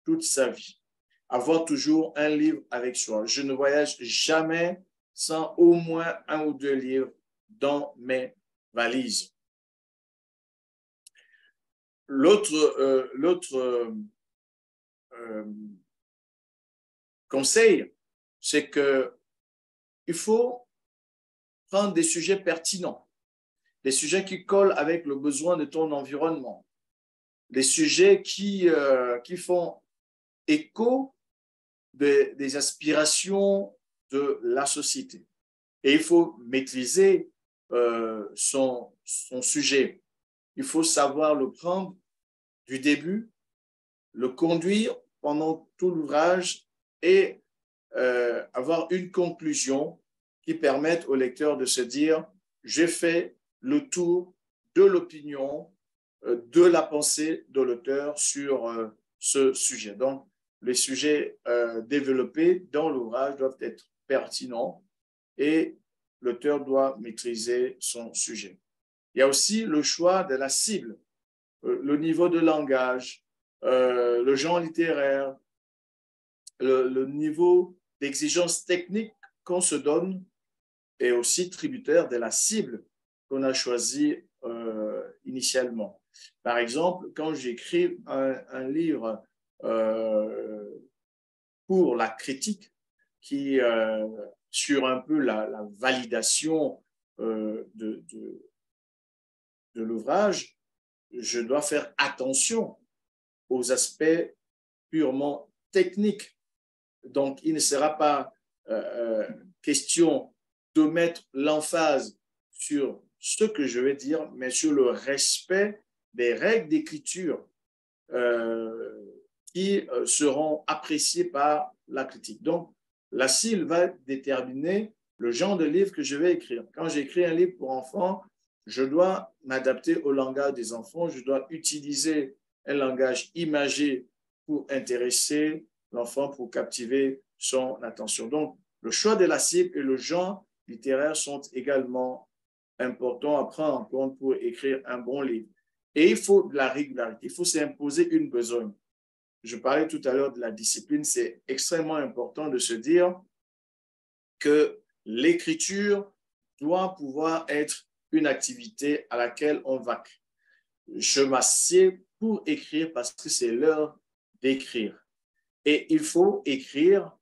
toute sa vie. Avoir toujours un livre avec soi. Je ne voyage jamais sans au moins un ou deux livres dans mes valises. L'autre conseil, c'est qu'il faut prendre des sujets pertinents, des sujets qui collent avec le besoin de ton environnement, des sujets qui font écho des aspirations de la société. Et il faut maîtriser son sujet. Il faut savoir le prendre du début, le conduire pendant tout l'ouvrage et avoir une conclusion qui permette au lecteur de se dire « j'ai fait le tour de l'opinion, de la pensée de l'auteur sur ce sujet ». Donc, les sujets développés dans l'ouvrage doivent être pertinents et l'auteur doit maîtriser son sujet. Il y a aussi le choix de la cible, le niveau de langage, le genre littéraire, le niveau d'exigence technique qu'on se donne est aussi tributaire de la cible qu'on a choisie initialement. Par exemple, quand j'écris un livre pour la critique qui sur un peu la validation de l'ouvrage, je dois faire attention aux aspects purement techniques. Donc, il ne sera pas question de mettre l'emphase sur ce que je vais dire, mais sur le respect des règles d'écriture qui seront appréciées par la critique. Donc, la cible va déterminer le genre de livre que je vais écrire. Quand j'écris un livre pour enfants, je dois m'adapter au langage des enfants, je dois utiliser un langage imagé pour intéresser l'enfant, pour captiver son attention. Donc, le choix de la cible et le genre littéraire sont également importants à prendre en compte pour écrire un bon livre. Et il faut de la régularité, il faut s'imposer une besogne. Je parlais tout à l'heure de la discipline, c'est extrêmement important de se dire que l'écriture doit pouvoir être une activité à laquelle on va. Je m'assieds pour écrire parce que c'est l'heure d'écrire. Et il faut écrire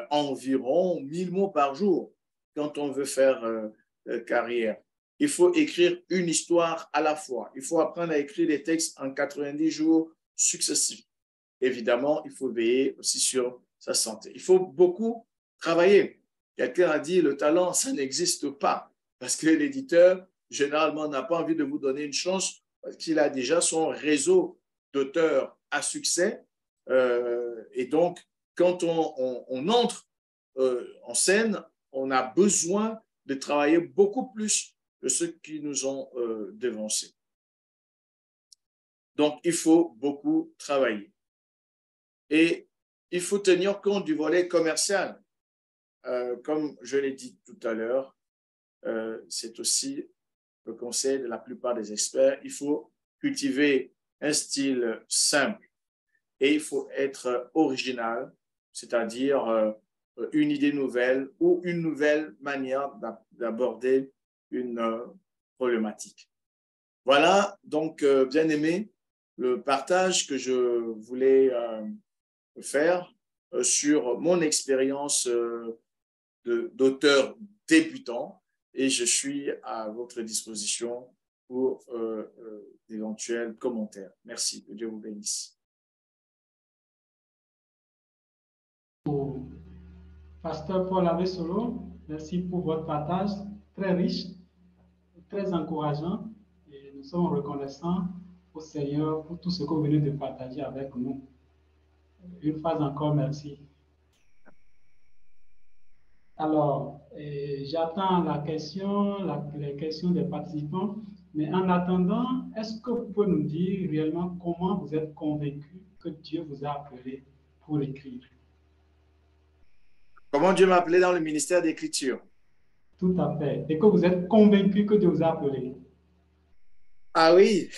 environ 1000 mots par jour quand on veut faire carrière. Il faut écrire une histoire à la fois. Il faut apprendre à écrire des textes en 90 jours successifs. Évidemment, il faut veiller aussi sur sa santé. Il faut beaucoup travailler. Quelqu'un a dit, le talent, ça n'existe pas parce que l'éditeur, généralement, n'a pas envie de vous donner une chance parce qu'il a déjà son réseau d'auteurs à succès. Et donc, quand on entre en scène, on a besoin de travailler beaucoup plus que ceux qui nous ont devancés. Donc, il faut beaucoup travailler. Et il faut tenir compte du volet commercial. Comme je l'ai dit tout à l'heure, c'est aussi le conseil de la plupart des experts. Il faut cultiver un style simple et il faut être original, c'est-à-dire une idée nouvelle ou une nouvelle manière d'aborder une problématique. Voilà, donc, bien aimé, le partage que je voulais faire sur mon expérience d'auteur débutant et je suis à votre disposition pour d'éventuels commentaires. Merci, que Dieu vous bénisse. Pasteur Paul Avesolo, merci pour votre partage très riche, très encourageant et nous sommes reconnaissants au Seigneur pour tout ce que vous venez de partager avec nous. Une fois encore, merci. Alors, j'attends les questions des participants, mais en attendant, est-ce que vous pouvez nous dire réellement comment vous êtes convaincu que Dieu vous a appelé pour écrire? Comment Dieu m'a appelé dans le ministère d'écriture? Tout à fait. Et que vous êtes convaincu que Dieu vous a appelé. Ah oui,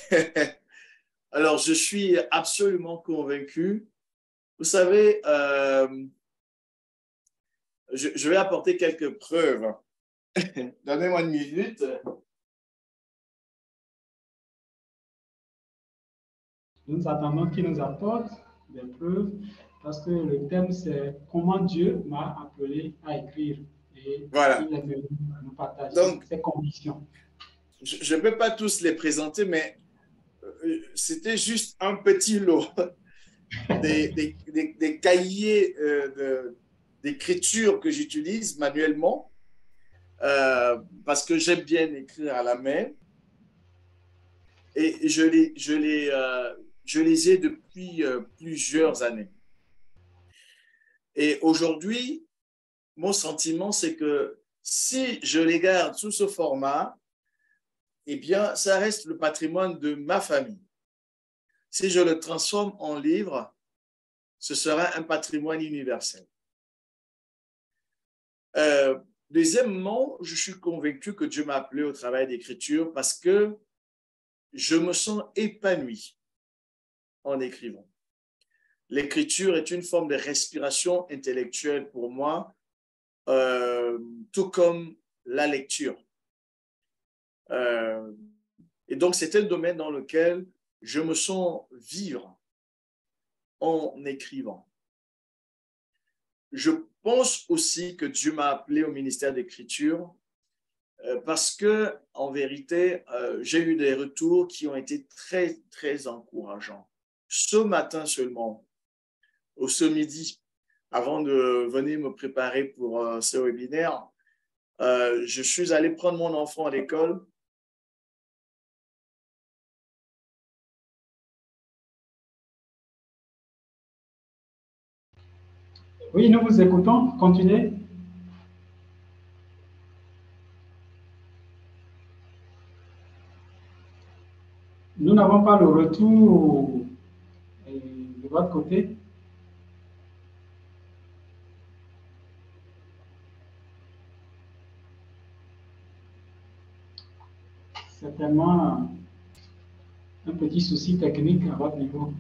alors je suis absolument convaincu. Vous savez, je vais apporter quelques preuves. Donnez-moi une minute. Nous attendons qu'il nous apporte des preuves parce que le thème, c'est comment Dieu m'a appelé à écrire. Et Voilà. il est venu nous partager Donc, ses convictions. je ne peux pas tous les présenter, mais c'était juste un petit lot des cahiers d'écriture que j'utilise manuellement parce que j'aime bien écrire à la main. Et je les ai depuis plusieurs années. Et aujourd'hui, mon sentiment, c'est que si je les garde sous ce format, eh bien, ça reste le patrimoine de ma famille. Si je le transforme en livre, ce sera un patrimoine universel. Deuxièmement, je suis convaincu que Dieu m'a appelé au travail d'écriture parce que je me sens épanoui en écrivant. L'écriture est une forme de respiration intellectuelle pour moi, tout comme la lecture. Et donc, c'est un domaine dans lequel je me sens vivre en écrivant. Je pense aussi que Dieu m'a appelé au ministère d'écriture parce que, en vérité, j'ai eu des retours qui ont été très, très encourageants. Ce matin seulement, ou ce midi, avant de venir me préparer pour ce webinaire, je suis allé prendre mon enfant à l'école. Oui, nous vous écoutons. Continuez. Nous n'avons pas le retour de votre côté. Certainement un petit souci technique à votre niveau.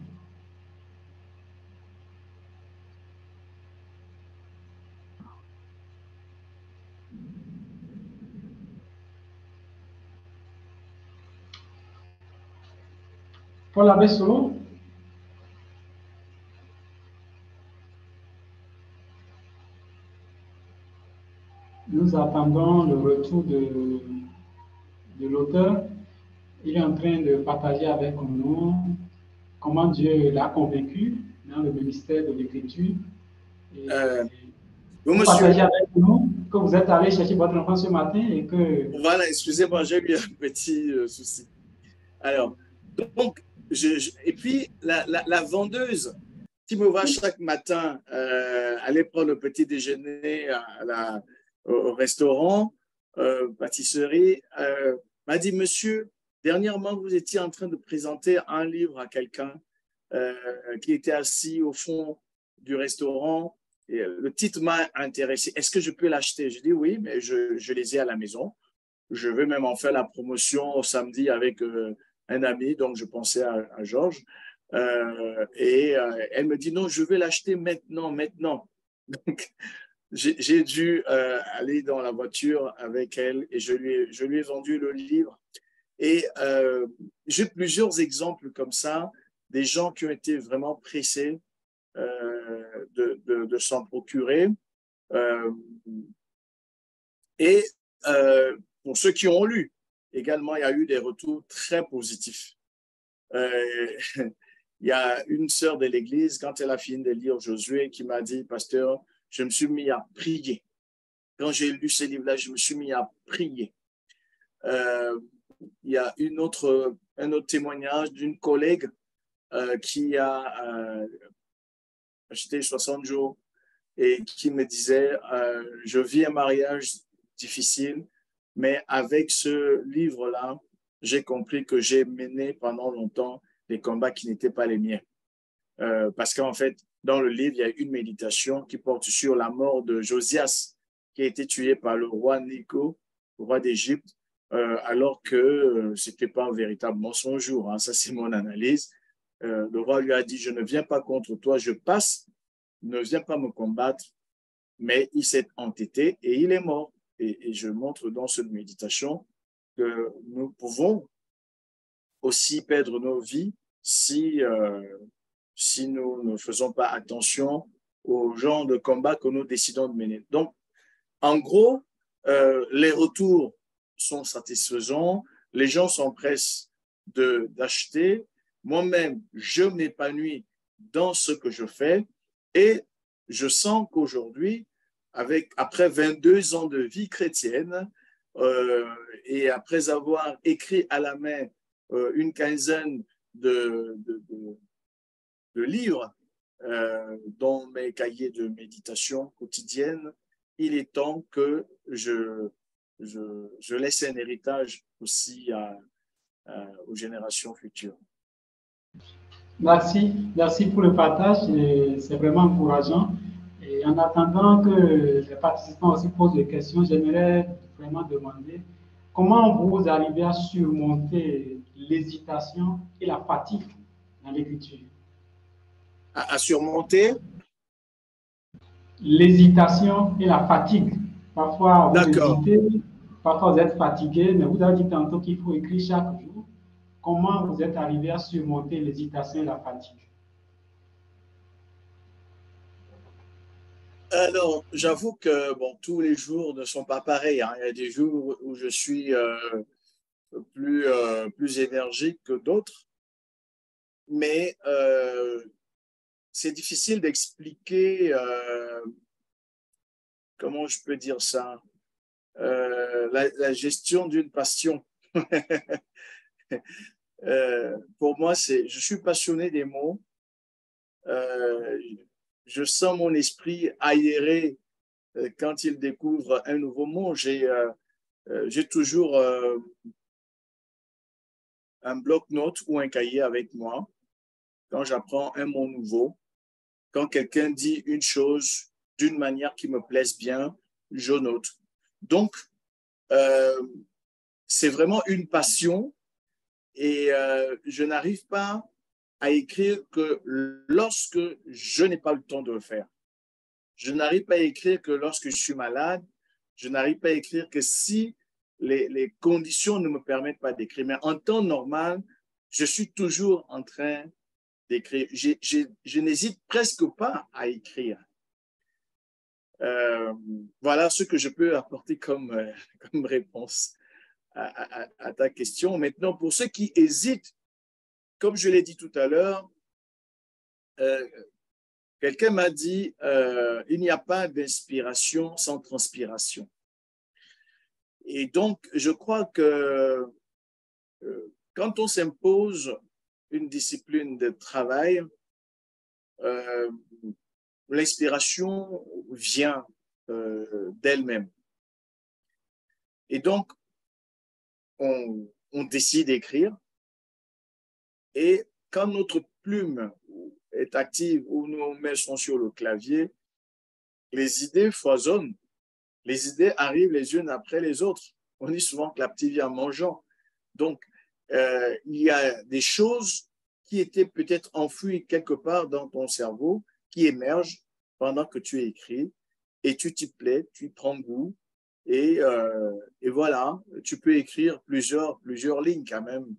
Paul Abessolo. Nous attendons le retour de l'auteur. Il est en train de partager avec nous comment Dieu l'a convaincu dans le ministère de l'Écriture. Vous partagez avec nous que vous êtes allé chercher votre enfant ce matin et que... Voilà, excusez-moi, j'ai eu un petit souci. Alors, donc, et puis la vendeuse qui me voit chaque matin aller prendre le petit déjeuner au restaurant, pâtisserie, m'a dit, monsieur, dernièrement, vous étiez en train de présenter un livre à quelqu'un qui était assis au fond du restaurant. Et le titre m'a intéressé. Est-ce que je peux l'acheter? Je dis oui, mais je les ai à la maison. Je vais même en faire la promotion samedi avec un ami, donc je pensais à Georges. Elle me dit non, je vais l'acheter maintenant. Donc, j'ai dû aller dans la voiture avec elle et je lui ai vendu le livre. Et j'ai plusieurs exemples comme ça, des gens qui ont été vraiment pressés de s'en procurer. Et pour ceux qui ont lu, également, il y a eu des retours très positifs. Il y a une sœur de l'Église, quand elle a fini de lire Josué, qui m'a dit, pasteur, je me suis mis à prier. Quand j'ai lu ce livre-là, je me suis mis à prier. Il y a un autre témoignage d'une collègue qui a acheté 60 jours et qui me disait, je vis un mariage difficile, mais avec ce livre-là, j'ai compris que j'ai mené pendant longtemps des combats qui n'étaient pas les miens. Parce qu'en fait, dans le livre, il y a une méditation qui porte sur la mort de Josias, qui a été tué par le roi Néco, le roi d'Égypte, alors que ce n'était pas véritablement son jour. Hein. Ça, c'est mon analyse. Le roi lui a dit, je ne viens pas contre toi, je passe, ne viens pas me combattre, mais il s'est entêté et il est mort. Et je montre dans cette méditation que nous pouvons aussi perdre nos vies si nous ne faisons pas attention au genre de combat que nous décidons de mener. Donc, en gros, les retours sont satisfaisants, les gens sont prêts d'acheter. Moi-même, je m'épanouis dans ce que je fais et je sens qu'aujourd'hui, après 22 ans de vie chrétienne et après avoir écrit à la main une quinzaine de livres dans mes cahiers de méditation quotidienne, il est temps que je laisse un héritage aussi aux générations futures. Merci, merci pour le partage, c'est vraiment encourageant. Et en attendant que les participants aussi posent des questions, j'aimerais vraiment demander comment vous arrivez à surmonter l'hésitation et la fatigue dans l'écriture. À surmonter l'hésitation et la fatigue. Parfois, vous hésitez, parfois vous êtes fatigué, mais vous avez dit tantôt qu'il faut écrire chaque jour. Comment vous êtes arrivé à surmonter l'hésitation et la fatigue? Alors, j'avoue que bon, tous les jours ne sont pas pareils. Hein. Il y a des jours où je suis plus énergique que d'autres, mais c'est difficile d'expliquer, comment je peux dire ça, la gestion d'une passion. Pour moi, je suis passionné des mots. Je sens mon esprit aéré quand il découvre un nouveau mot. J'ai toujours un bloc-notes ou un cahier avec moi quand j'apprends un mot nouveau. Quand quelqu'un dit une chose d'une manière qui me plaise bien, je note. Donc, c'est vraiment une passion et je n'arrive pas à écrire que lorsque je n'ai pas le temps de le faire. Je n'arrive pas à écrire que lorsque je suis malade. Je n'arrive pas à écrire que si les conditions ne me permettent pas d'écrire. Mais en temps normal, je suis toujours en train d'écrire. Je n'hésite presque pas à écrire. Voilà ce que je peux apporter comme réponse à ta question. Maintenant, pour ceux qui hésitent, comme je l'ai dit tout à l'heure, quelqu'un m'a dit il n'y a pas d'inspiration sans transpiration. Et donc, je crois que quand on s'impose une discipline de travail, l'inspiration vient d'elle-même. Et donc, on décide d'écrire. Et quand notre plume est active ou nos mains sont sur le clavier, les idées foisonnent. Les idées arrivent les unes après les autres. On dit souvent que la petite vient en mangeant. Donc, il y a des choses qui étaient peut-être enfouies quelque part dans ton cerveau qui émergent pendant que tu écris et tu t'y plais, tu y prends goût et voilà, tu peux écrire plusieurs lignes quand même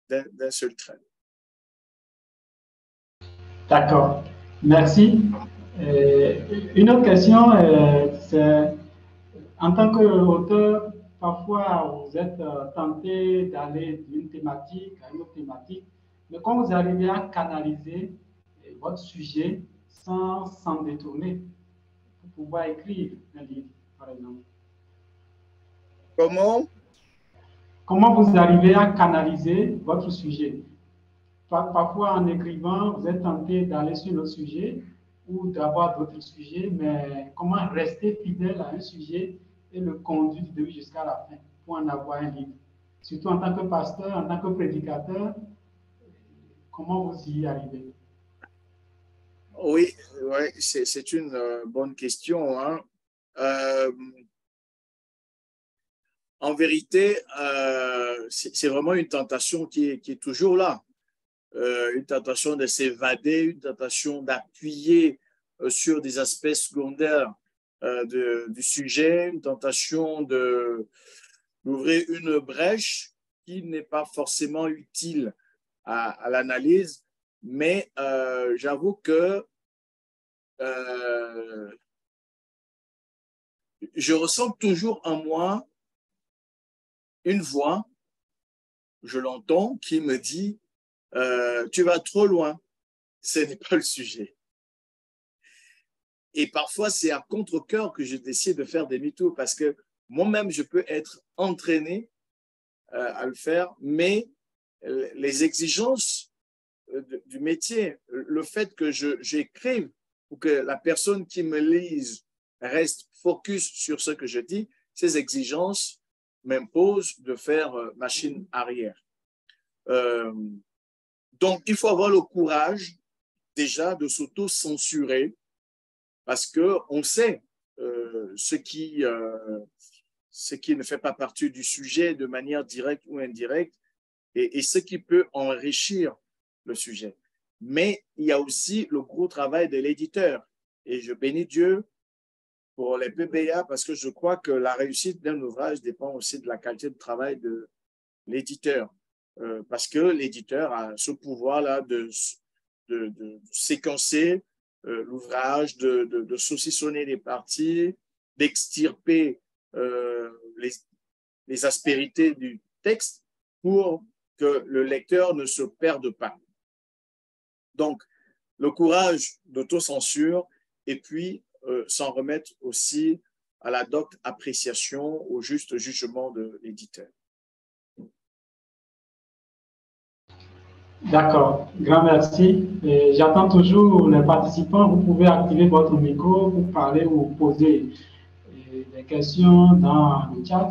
d'un seul trait. D'accord, merci. Une autre question, c'est en tant qu'auteur, parfois vous êtes tenté d'aller d'une thématique à une autre thématique, mais quand vous arrivez à canaliser votre sujet sans s'en détourner pour pouvoir écrire un livre, par exemple. Comment vous arrivez à canaliser votre sujet? Parfois, en écrivant, vous êtes tenté d'aller sur le sujet ou d'avoir d'autres sujets, mais comment rester fidèle à un sujet et le conduire du début jusqu'à la fin pour en avoir un livre? Surtout en tant que pasteur, en tant que prédicateur, comment vous y arrivez? Oui, ouais, c'est une bonne question, hein. En vérité, c'est vraiment une tentation qui est toujours là. Une tentation de s'évader, une tentation d'appuyer sur des aspects secondaires du sujet, une tentation d'ouvrir une brèche qui n'est pas forcément utile à l'analyse, mais j'avoue que je ressens toujours en moi une voix, je l'entends, qui me dit tu vas trop loin, ce n'est pas le sujet. Et parfois, c'est à contre-cœur que je décide de faire demi-tour parce que moi-même, je peux être entraîné à le faire, mais les exigences du métier, le fait que j'écrive ou que la personne qui me lise reste focus sur ce que je dis, ces exigences m'imposent de faire machine arrière. Donc, il faut avoir le courage déjà de s'auto-censurer parce qu'on sait ce qui ne fait pas partie du sujet de manière directe ou indirecte et ce qui peut enrichir le sujet. Mais il y a aussi le gros travail de l'éditeur. Et je bénis Dieu pour les PBA parce que je crois que la réussite d'un ouvrage dépend aussi de la qualité de travail de l'éditeur. Parce que l'éditeur a ce pouvoir-là de séquencer l'ouvrage, de saucissonner les parties, d'extirper les aspérités du texte pour que le lecteur ne se perde pas. Donc, le courage d'autocensure et puis s'en remettre aussi à la docte appréciation, au juste jugement de l'éditeur. D'accord, grand merci. J'attends toujours les participants. Vous pouvez activer votre micro pour parler ou poser des questions dans le chat.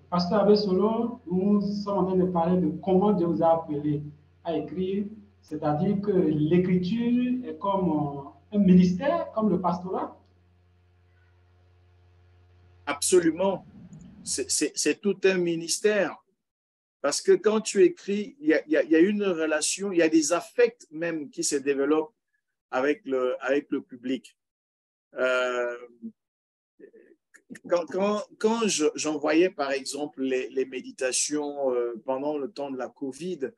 Pasteur Abbé Solo, nous sommes en train de parler de comment Dieu vous a appelé à écrire, c'est-à-dire que l'écriture est comme un ministère, comme le pastorat. Absolument, c'est tout un ministère. Parce que quand tu écris, il y a une relation, il y a des affects même qui se développent avec le public. Quand j'envoyais, par exemple, les méditations pendant le temps de la COVID,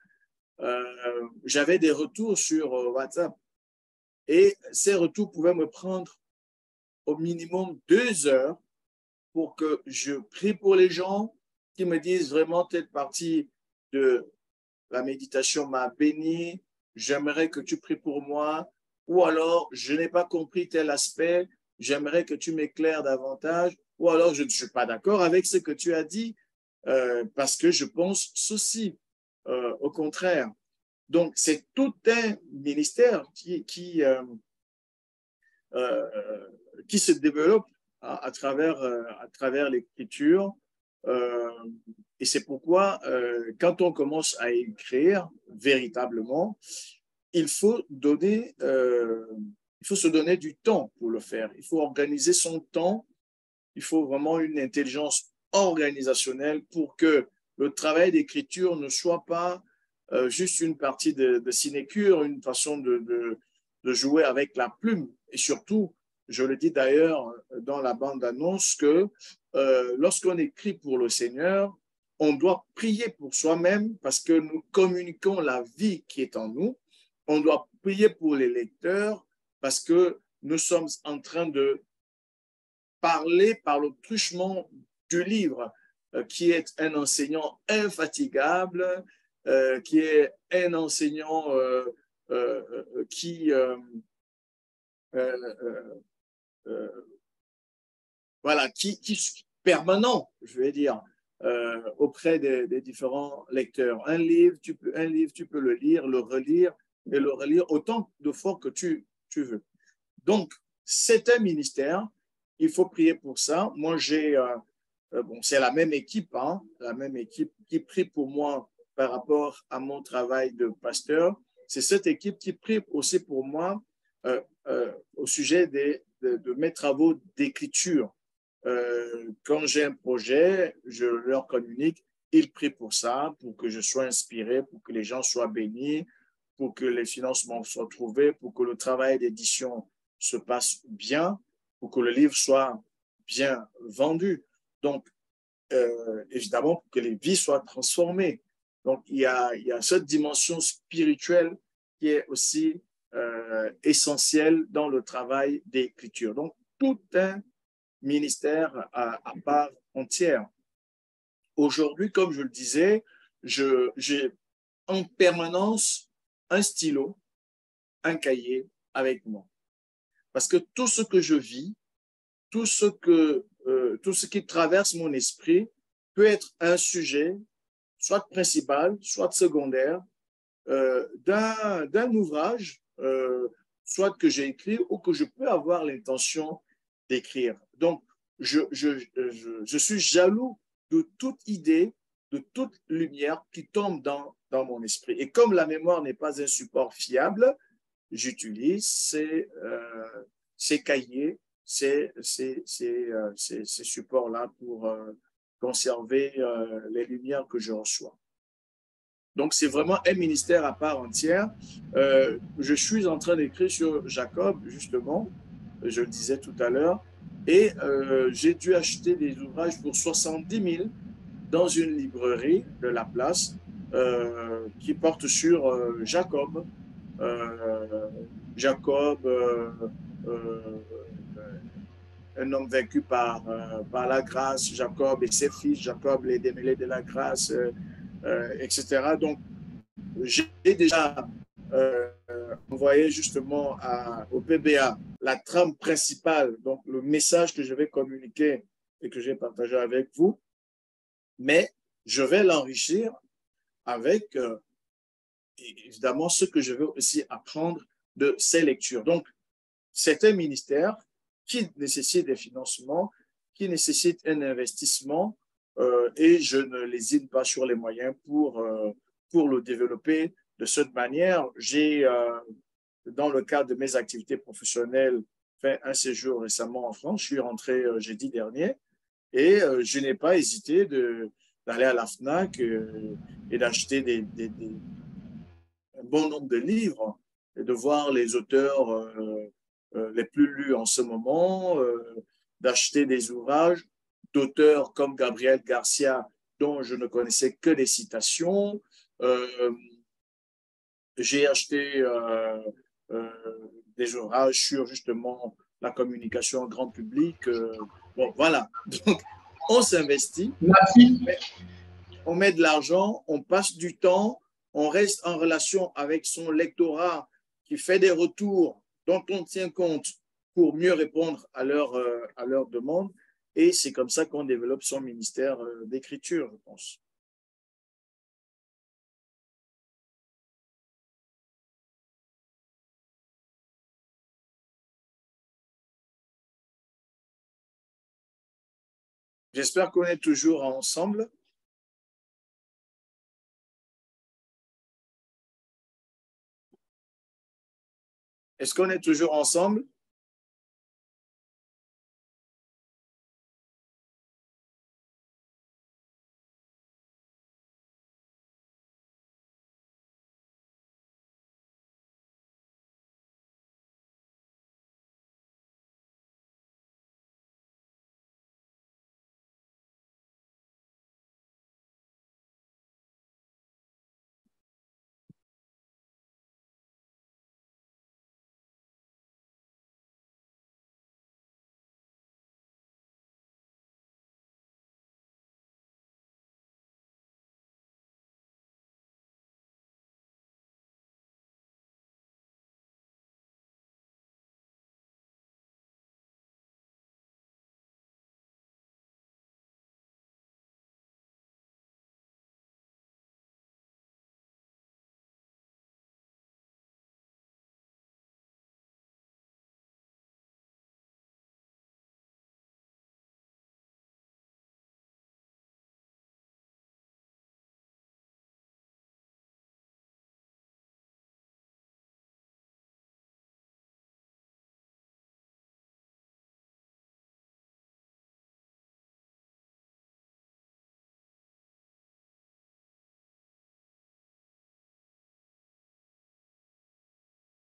j'avais des retours sur WhatsApp. Et ces retours pouvaient me prendre au minimum 2 heures pour que je prie pour les gens qui me disent vraiment telle partie de la méditation m'a béni, j'aimerais que tu pries pour moi, ou alors je n'ai pas compris tel aspect, j'aimerais que tu m'éclaires davantage, ou alors je ne suis pas d'accord avec ce que tu as dit parce que je pense ceci, au contraire. Donc, c'est tout un ministère qui se développe à travers l'écriture. Et c'est pourquoi, quand on commence à écrire véritablement, il faut se donner du temps pour le faire. Il faut organiser son temps. Il faut vraiment une intelligence organisationnelle pour que le travail d'écriture ne soit pas juste une partie de sinécure, une façon de jouer avec la plume. Et surtout, je le dis d'ailleurs dans la bande-annonce, que lorsqu'on écrit pour le Seigneur, on doit prier pour soi-même parce que nous communiquons la vie qui est en nous. On doit prier pour les lecteurs parce que nous sommes en train de parler par le truchement du livre, qui est un enseignant infatigable, qui est un enseignant qui permanent, je vais dire, auprès des différents lecteurs. Un livre, tu peux le lire, le relire et le relire autant de fois que tu veux. Donc, c'est un ministère. Il faut prier pour ça. Moi, c'est la même équipe qui prie pour moi par rapport à mon travail de pasteur. c'est cette équipe qui prie aussi pour moi au sujet de mes travaux d'écriture. Quand j'ai un projet, je leur communique, ils prient pour ça, pour que je sois inspiré, pour que les gens soient bénis, pour que les financements soient trouvés, pour que le travail d'édition se passe bien, pour que le livre soit bien vendu. Donc, évidemment, pour que les vies soient transformées. Donc, il y a cette dimension spirituelle qui est aussi essentielle dans le travail d'écriture. Donc, tout un ministère à part entière. Aujourd'hui, comme je le disais, j'ai en permanence un stylo, un cahier avec moi. Parce que tout ce que je vis, tout ce qui traverse mon esprit peut être un sujet, soit principal, soit secondaire, d'un ouvrage, soit que j'ai écrit ou que je peux avoir l'intention d'écrire. Donc, je suis jaloux de toute idée, de toute lumière qui tombe dans mon esprit. Et comme la mémoire n'est pas un support fiable, j'utilise ces cahiers, ces supports-là pour conserver les lumières que je reçois. Donc, c'est vraiment un ministère à part entière. Je suis en train d'écrire sur Jacob, justement, je le disais tout à l'heure, et j'ai dû acheter des ouvrages pour 70 000 dans une librairie de la place qui porte sur Jacob. Jacob, un homme vaincu par la grâce, Jacob et ses fils, Jacob les démêlés de la grâce, etc. Donc, j'ai déjà envoyé justement au PBA la trame principale, donc le message que je vais communiquer et que j'ai partagé avec vous, mais je vais l'enrichir avec évidemment ce que je veux aussi apprendre de ces lectures. Donc, c'est un ministère qui nécessite des financements, qui nécessite un investissement et je ne lésine pas sur les moyens pour le développer de cette manière. J'ai, dans le cadre de mes activités professionnelles, fait un séjour récemment en France. Je suis rentré jeudi dernier et je n'ai pas hésité d'aller à la FNAC et d'acheter un bon nombre de livres et de voir les auteurs les plus lus en ce moment, d'acheter des ouvrages d'auteurs comme Gabriel Garcia, dont je ne connaissais que des citations. J'ai acheté des ouvrages sur justement la communication grand public. Bon, voilà. Donc, on s'investit, on met de l'argent, on passe du temps, on reste en relation avec son lectorat qui fait des retours dont on tient compte pour mieux répondre à leurs demandes. Et c'est comme ça qu'on développe son ministère d'écriture, je pense. J'espère qu'on est toujours ensemble. Est-ce qu'on est toujours ensemble?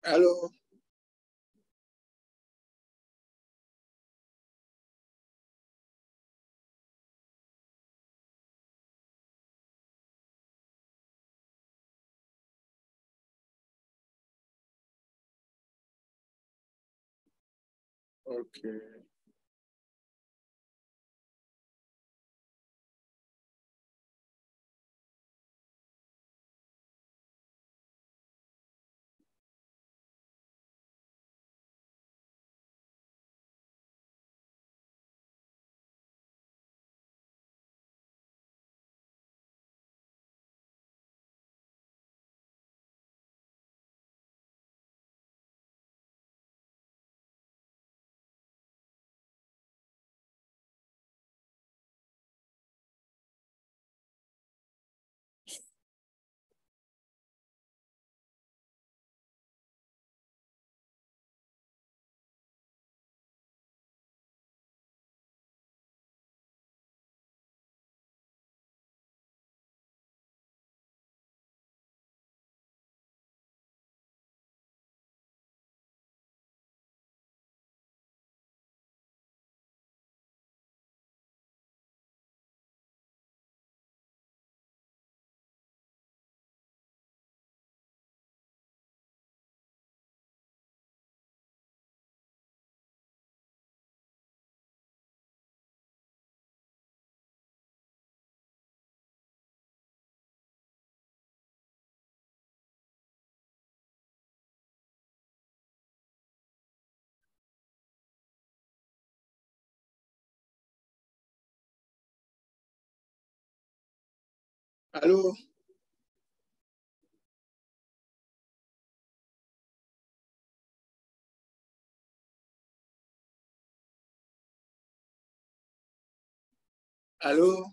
Allô? OK. Allô? Allô?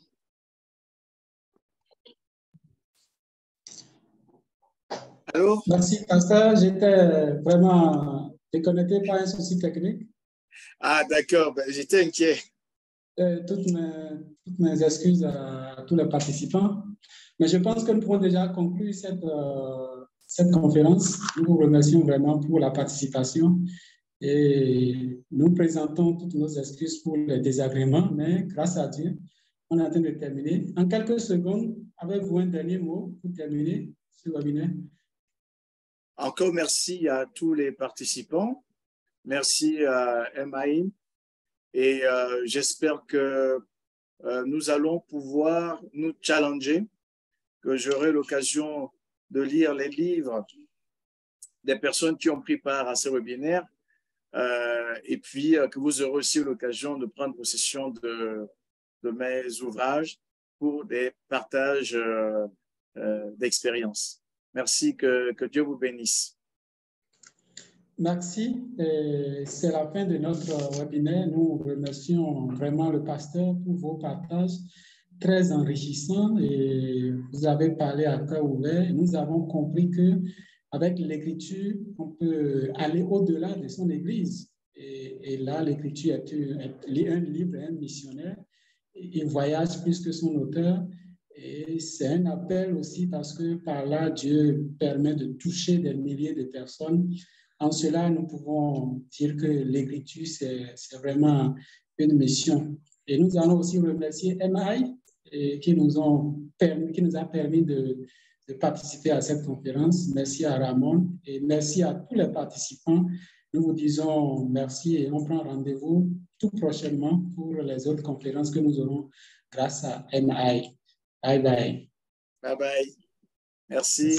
Allô? Merci, pasteur. J'étais vraiment déconnecté par un souci technique. Ah, d'accord. Ben, j'étais inquiet. Toutes mes excuses à tous les participants. Mais je pense que nous pourrons déjà conclure cette conférence. Nous vous remercions vraiment pour la participation et nous présentons toutes nos excuses pour les désagréments, mais grâce à Dieu, on est en train de terminer. En quelques secondes, avez-vous un dernier mot pour terminer ce webinaire? Encore merci à tous les participants. Merci à MAI. Et j'espère que nous allons pouvoir nous challenger, que j'aurai l'occasion de lire les livres des personnes qui ont pris part à ce webinaire et puis que vous aurez aussi l'occasion de prendre possession de mes ouvrages pour des partages d'expériences. Merci, que Dieu vous bénisse. Merci. C'est la fin de notre webinaire. Nous remercions vraiment le pasteur pour vos partages très enrichissants et vous avez parlé à cœur ouvert. Nous avons compris que avec l'écriture, on peut aller au-delà de son église. Et là, l'écriture est un livre, un missionnaire. Il voyage plus que son auteur. Et c'est un appel aussi parce que par là, Dieu permet de toucher des milliers de personnes. En cela, nous pouvons dire que l'écriture, c'est vraiment une mission. Et nous allons aussi remercier MI qui nous a permis de participer à cette conférence. Merci à Ramon et merci à tous les participants. Nous vous disons merci et on prend rendez-vous tout prochainement pour les autres conférences que nous aurons grâce à MI. Bye bye. Bye bye. Merci.